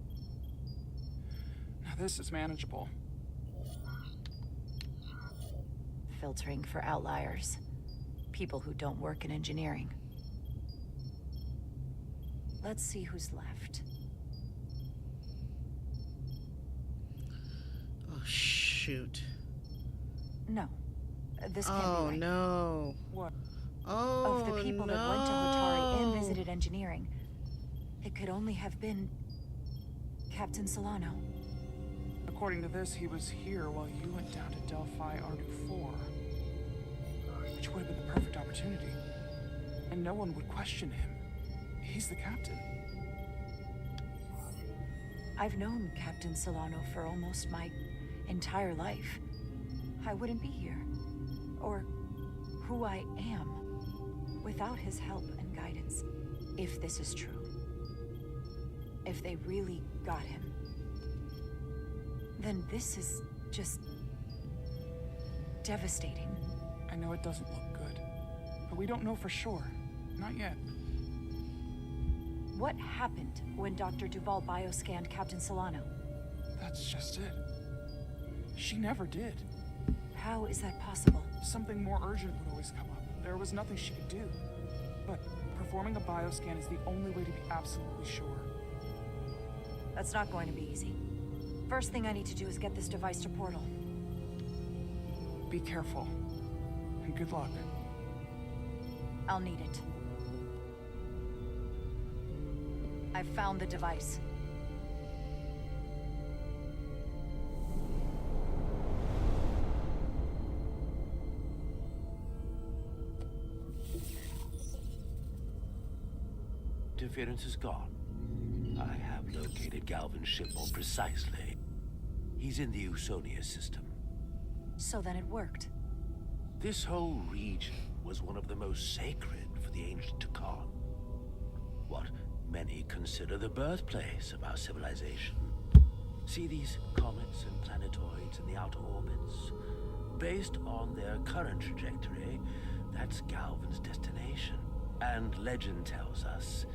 S16: Now this is manageable.
S2: Filtering for outliers. People who don't work in engineering. Let's see who's left.
S1: Oh, shoot.
S2: No. This can't be
S1: Oh,
S2: right.
S1: no.
S16: What?
S1: Oh,
S2: Of the people
S1: no.
S2: that went to Hotari and visited engineering, it could only have been Captain Solano.
S16: According to this, he was here while you went down to Delphi Ardu 4. Which would have been the perfect opportunity. And no one would question him. He's the captain.
S2: I've known Captain Solano for almost my entire life. I wouldn't be here, or who I am, without his help and guidance. If this is true. If they really got him. Then this is just devastating.
S16: I know it doesn't look good, but we don't know for sure. Not yet.
S2: What happened when Dr. Duval bioscanned Captain Solano?
S16: That's just it. She never did.
S2: How is that possible?
S16: Something more urgent would always come up. There was nothing she could do. But performing a bioscan is the only way to be absolutely sure.
S2: That's not going to be easy. First thing I need to do is get this device to Portal.
S16: Be careful. And good luck.
S2: I'll need it. I've found the device.
S13: Interference is gone. I have located Galvin's ship more precisely. He's in the Usonia system.
S2: So then it worked.
S13: This whole region was one of the most sacred for the ancient Takan. What many consider the birthplace of our civilization. See these comets and planetoids in the outer orbits? Based on their current trajectory, that's Galvin's destination. And legend tells us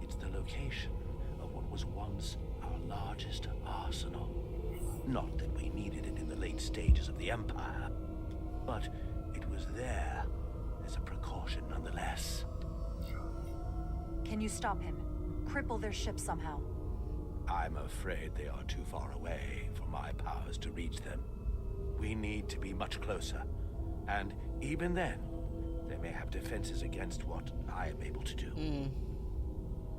S13: it's the location of what was once our largest arsenal. Not that we needed it in the late stages of the Empire, but it was there as a precaution nonetheless.
S2: Can you stop him? Cripple their ship somehow?
S13: I'm afraid they are too far away for my powers to reach them. We need to be much closer. And even then, they may have defenses against what I am able to do.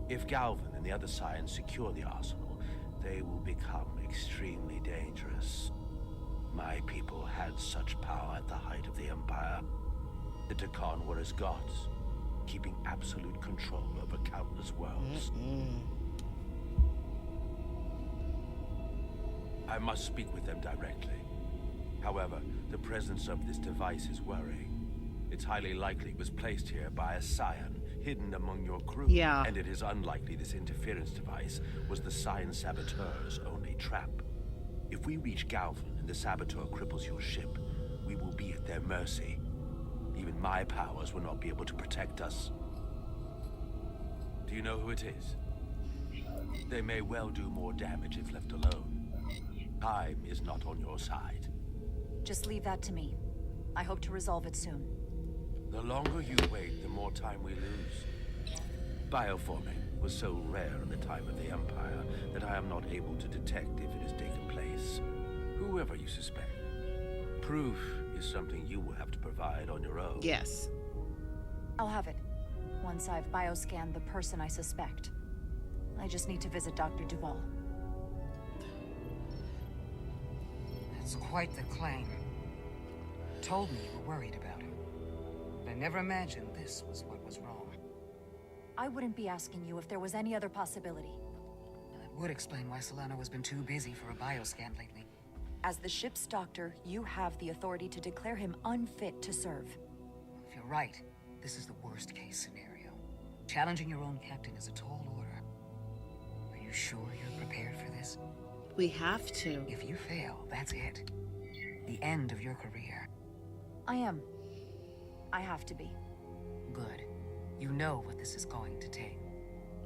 S13: If Galvin and the other Scions secure the arsenal, they will become extremely dangerous. My people had such power at the height of the Empire. The Takan were as gods, keeping absolute control over countless worlds. I must speak with them directly. However, the presence of this device is worrying. It's highly likely it was placed here by a Scion, hidden among your crew.
S1: Yeah.
S13: And it is unlikely this interference device was the Scion saboteur's only trap. If we reach Galvin and the saboteur cripples your ship, we will be at their mercy. Even my powers will not be able to protect us. Do you know who it is? They may well do more damage if left alone. Time is not on your side.
S2: Just leave that to me. I hope to resolve it soon.
S13: The longer you wait, the more time we lose. Bioforming was so rare in the time of the Empire that I am not able to detect if it has taken place. Whoever you suspect, proof is something you will have to provide on your own.
S1: Yes.
S2: I'll have it. Once I've bioscanned the person I suspect. I just need to visit Dr. Duval.
S11: That's quite the claim. Told me you were worried about him. But I never imagined this was what was wrong.
S2: I wouldn't be asking you if there was any other possibility.
S11: That would explain why Solano has been too busy for a bioscan lately.
S2: As the ship's doctor, you have the authority to declare him unfit to serve.
S11: If you're right, this is the worst case scenario. Challenging your own captain is a tall order. Are you sure you're prepared for this?
S1: We have to.
S11: If you fail, that's it. The end of your career.
S2: I am. I have to be.
S11: Good. You know what this is going to take.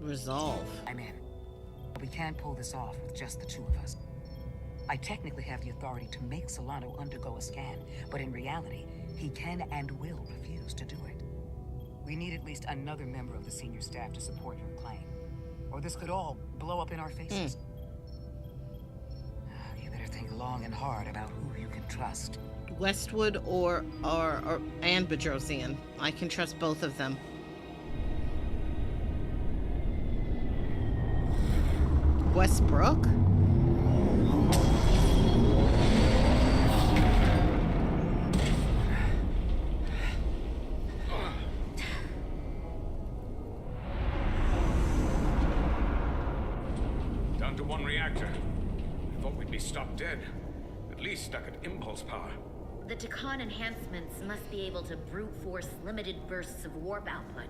S1: Resolve.
S11: I'm in. But we can't pull this off with just the two of us. I technically have the authority to make Solano undergo a scan, but in reality, he can and will refuse to do it. We need at least another member of the senior staff to support your claim. Or this could all blow up in our faces. You better think long and hard about who you can trust.
S1: Westwood and Bedrosian. I can trust both of them. Westbrook?
S14: Down to one reactor. I thought we'd be stopped dead. At least stuck at impulse power.
S9: The Takan enhancements must be able to brute force limited bursts of warp output.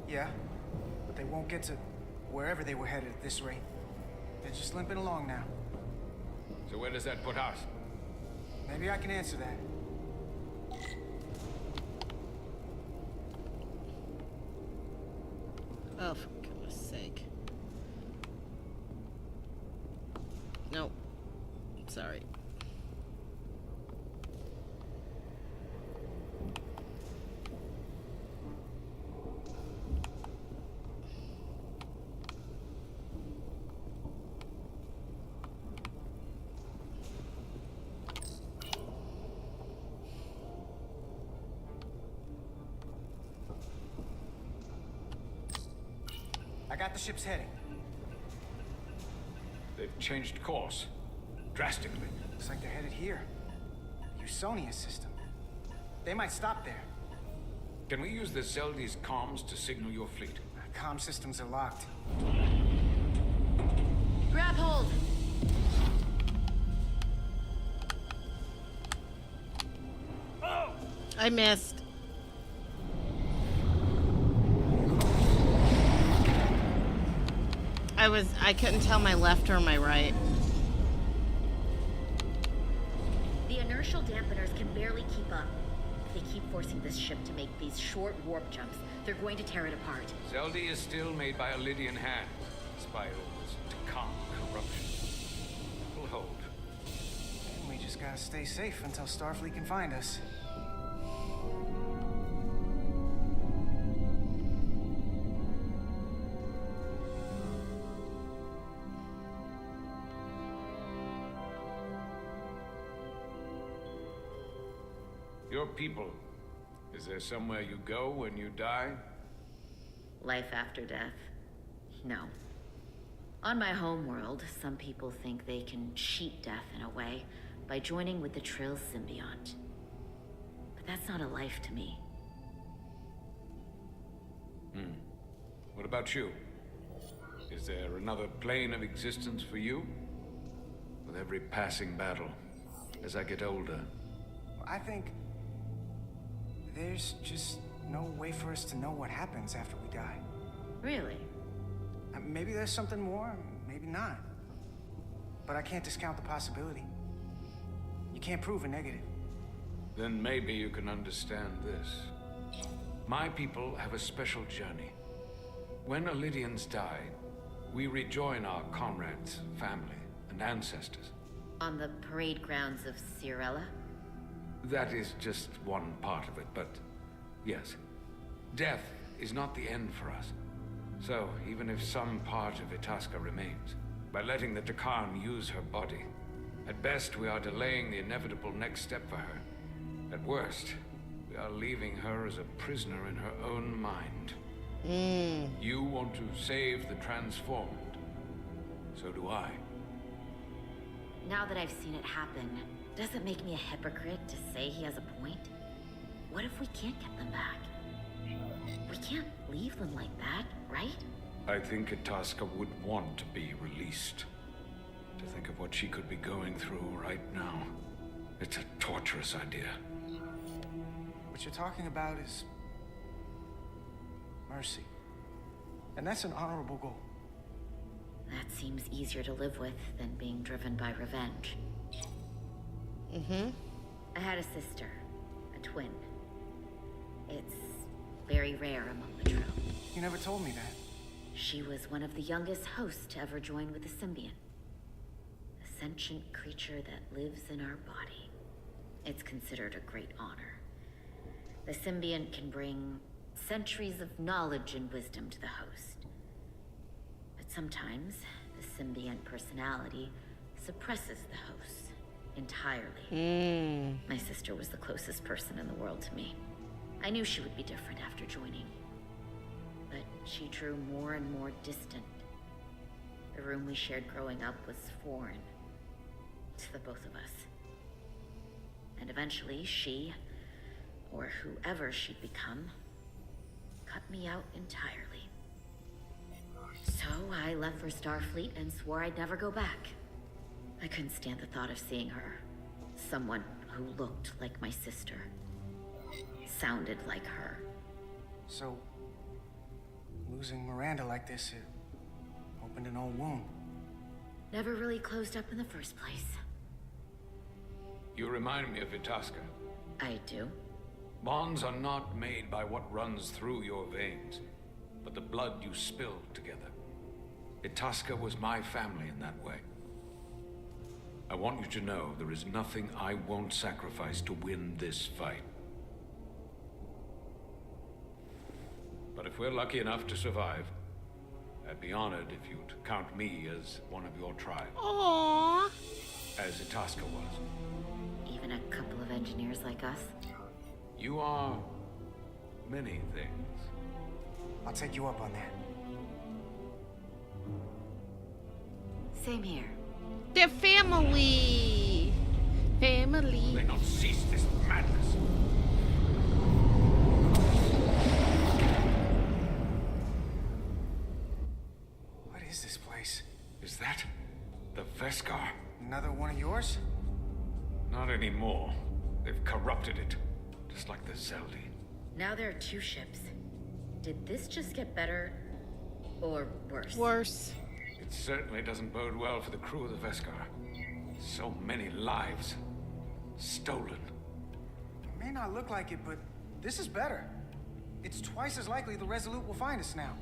S8: Yeah, but they won't get to wherever they were headed at this rate. They're just limping along now.
S14: So where does that put us?
S8: Maybe I can answer that.
S1: Oh, for goodness sake. No. Sorry.
S8: I got the ship's heading.
S14: They've changed course. Drastically.
S8: Looks like they're headed here. Usonia system. They might stop there.
S14: Can we use the Zeldi's comms to signal your fleet?
S8: Comm systems are locked.
S9: Grab hold!
S1: I missed. I couldn't tell my left or my right.
S9: The inertial dampeners can barely keep up. If they keep forcing this ship to make these short warp jumps, they're going to tear it apart.
S14: Zeldi is still made by a Lydian hand, despite all this Takan corruption. We'll hold.
S8: And we just gotta stay safe until Starfleet can find us.
S14: Your people, is there somewhere you go when you die?
S9: Life after death? No. On my homeworld, some people think they can cheat death in a way by joining with the Trill symbiont. But that's not a life to me.
S14: What about you? Is there another plane of existence for you? With every passing battle, as I get older.
S8: I think there's just no way for us to know what happens after we die.
S9: Really?
S8: Maybe there's something more, maybe not. But I can't discount the possibility. You can't prove a negative.
S14: Then maybe you can understand this. My people have a special journey. When Lydians die, we rejoin our comrades, family, and ancestors.
S9: On the parade grounds of Cirella?
S14: That is just one part of it, but yes. Death is not the end for us. So, even if some part of Itasca remains, by letting the Takan use her body, at best we are delaying the inevitable next step for her. At worst, we are leaving her as a prisoner in her own mind. You want to save the transformed. So do I.
S9: Now that I've seen it happen, does it make me a hypocrite to say he has a point? What if we can't get them back? We can't leave them like that, right?
S14: I think Itasca would want to be released. To think of what she could be going through right now. It's a torturous idea.
S8: What you're talking about is mercy. And that's an honorable goal.
S9: That seems easier to live with than being driven by revenge. I had a sister, a twin. It's very rare among the Trill.
S8: You never told me that.
S9: She was one of the youngest hosts to ever join with the symbiont. A sentient creature that lives in our body. It's considered a great honor. The symbiont can bring centuries of knowledge and wisdom to the host. But sometimes, the symbiont personality suppresses the host entirely. My sister was the closest person in the world to me. I knew she would be different after joining. But she drew more and more distant. The room we shared growing up was foreign to the both of us. And eventually she, or whoever she'd become, cut me out entirely. So I left for Starfleet and swore I'd never go back. I couldn't stand the thought of seeing her. Someone who looked like my sister. Sounded like her.
S8: So, losing Miranda like this, it opened an old wound.
S9: Never really closed up in the first place.
S14: You remind me of Itasca.
S9: I do?
S14: Bonds are not made by what runs through your veins, but the blood you spill together. Itasca was my family in that way. I want you to know there is nothing I won't sacrifice to win this fight. But if we're lucky enough to survive, I'd be honored if you'd count me as one of your tribe.
S1: Aww.
S14: As Itasca was.
S9: Even a couple of engineers like us?
S14: You are many things.
S8: I'll take you up on that.
S9: Same here.
S1: They're family. Family.
S14: They not cease this madness.
S8: What is this place?
S14: Is that the Veskar?
S8: Another one of yours?
S14: Not anymore. They've corrupted it, just like the Zeldi.
S9: Now there are 2 ships. Did this just get better or worse?
S1: Worse.
S14: It certainly doesn't bode well for the crew of the Veskar. So many lives stolen.
S8: It may not look like it, but this is better. It's twice as likely the Resolute will find us now.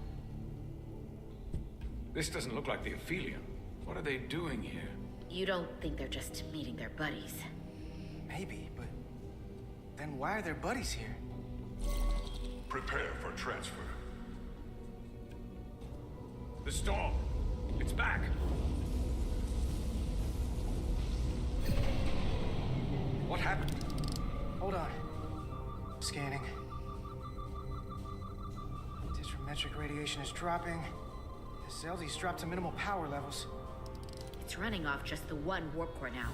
S14: This doesn't look like the Aphelion. What are they doing here?
S9: You don't think they're just meeting their buddies?
S8: Maybe, but then why are their buddies here?
S14: Prepare for transfer. The storm! It's back! What happened?
S8: Hold on. Scanning. Tetrametric radiation is dropping. The Zeldi's dropped to minimal power levels.
S9: It's running off just the one warp core now.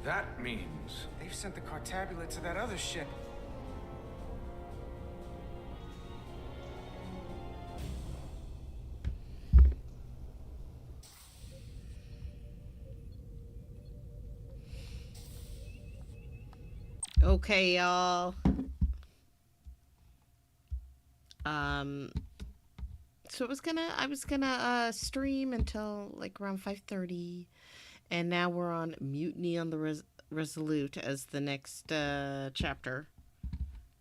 S14: That means...
S8: They've sent the Cartabula to that other ship.
S1: Okay, y'all. So I was gonna stream until like around 5:30, and now we're on Mutiny on the Resolute as the next chapter,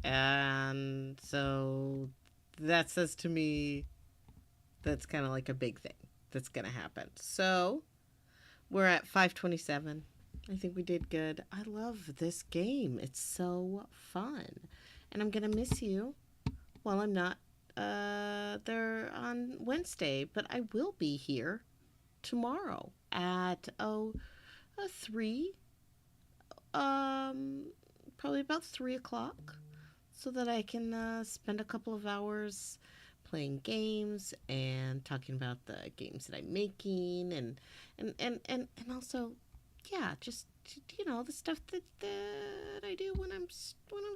S1: and so that says to me that's kind of like a big thing that's gonna happen. So we're at 5:27. I think we did good. I love this game. It's so fun. And I'm going to miss you while I'm not there on Wednesday. But I will be here tomorrow at 3. Probably about 3 o'clock. So that I can spend a couple of hours playing games and talking about the games that I'm making and also, yeah, just, you know, the stuff that I do when I'm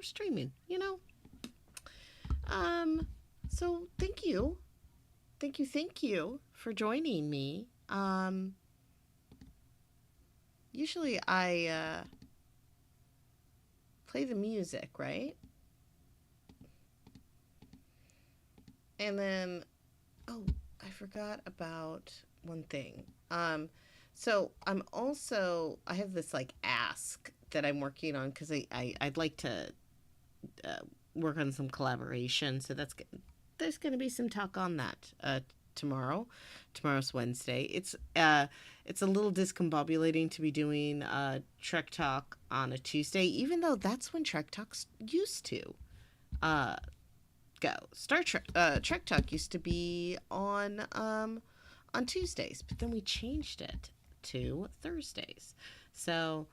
S1: streaming, you know. So thank you for joining me. Usually I play the music, right? And then, oh, I forgot about one thing. So I have this like ask that I'm working on because I'd like to work on some collaboration. So there's going to be some talk on that tomorrow. Tomorrow's Wednesday. It's a little discombobulating to be doing Trek Talk on a Tuesday, even though that's when Trek Talks used to go. Trek Talk used to be on Tuesdays, but then we changed it to Thursdays. So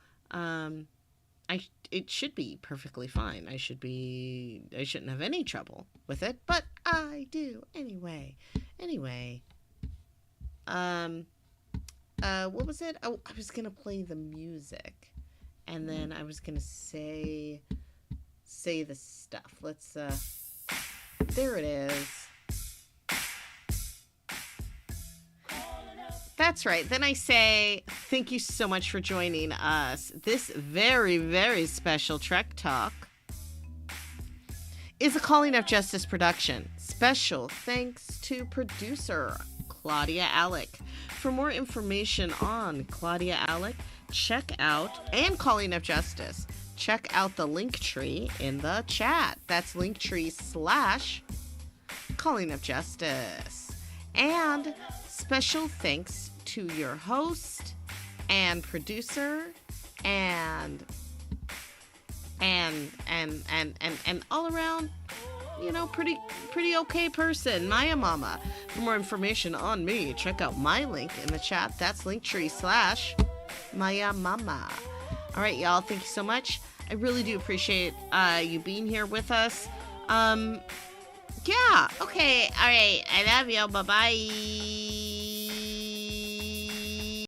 S1: it should be perfectly fine. I shouldn't have any trouble with it, but I do anyway. What was it? Oh, I was gonna play the music, and then I was gonna say the stuff. Let's there it is. That's right. Then I say, thank you so much for joining us. This very, very special Trek Talk is a Calling of Justice production. Special thanks to producer Claudia Alick. For more information on Claudia Alick, check out, and Calling of Justice, check out the link tree in the chat. That's linktree/Calling of Justice. And special thanks to your host and producer and all around, you know, pretty okay person, Maiamama. For more information on me, check out my link in the chat. That's linktree/Maiamama. All right, y'all. Thank you so much. I really do appreciate you being here with us. Yeah. Okay. All right. I love you. Bye-bye.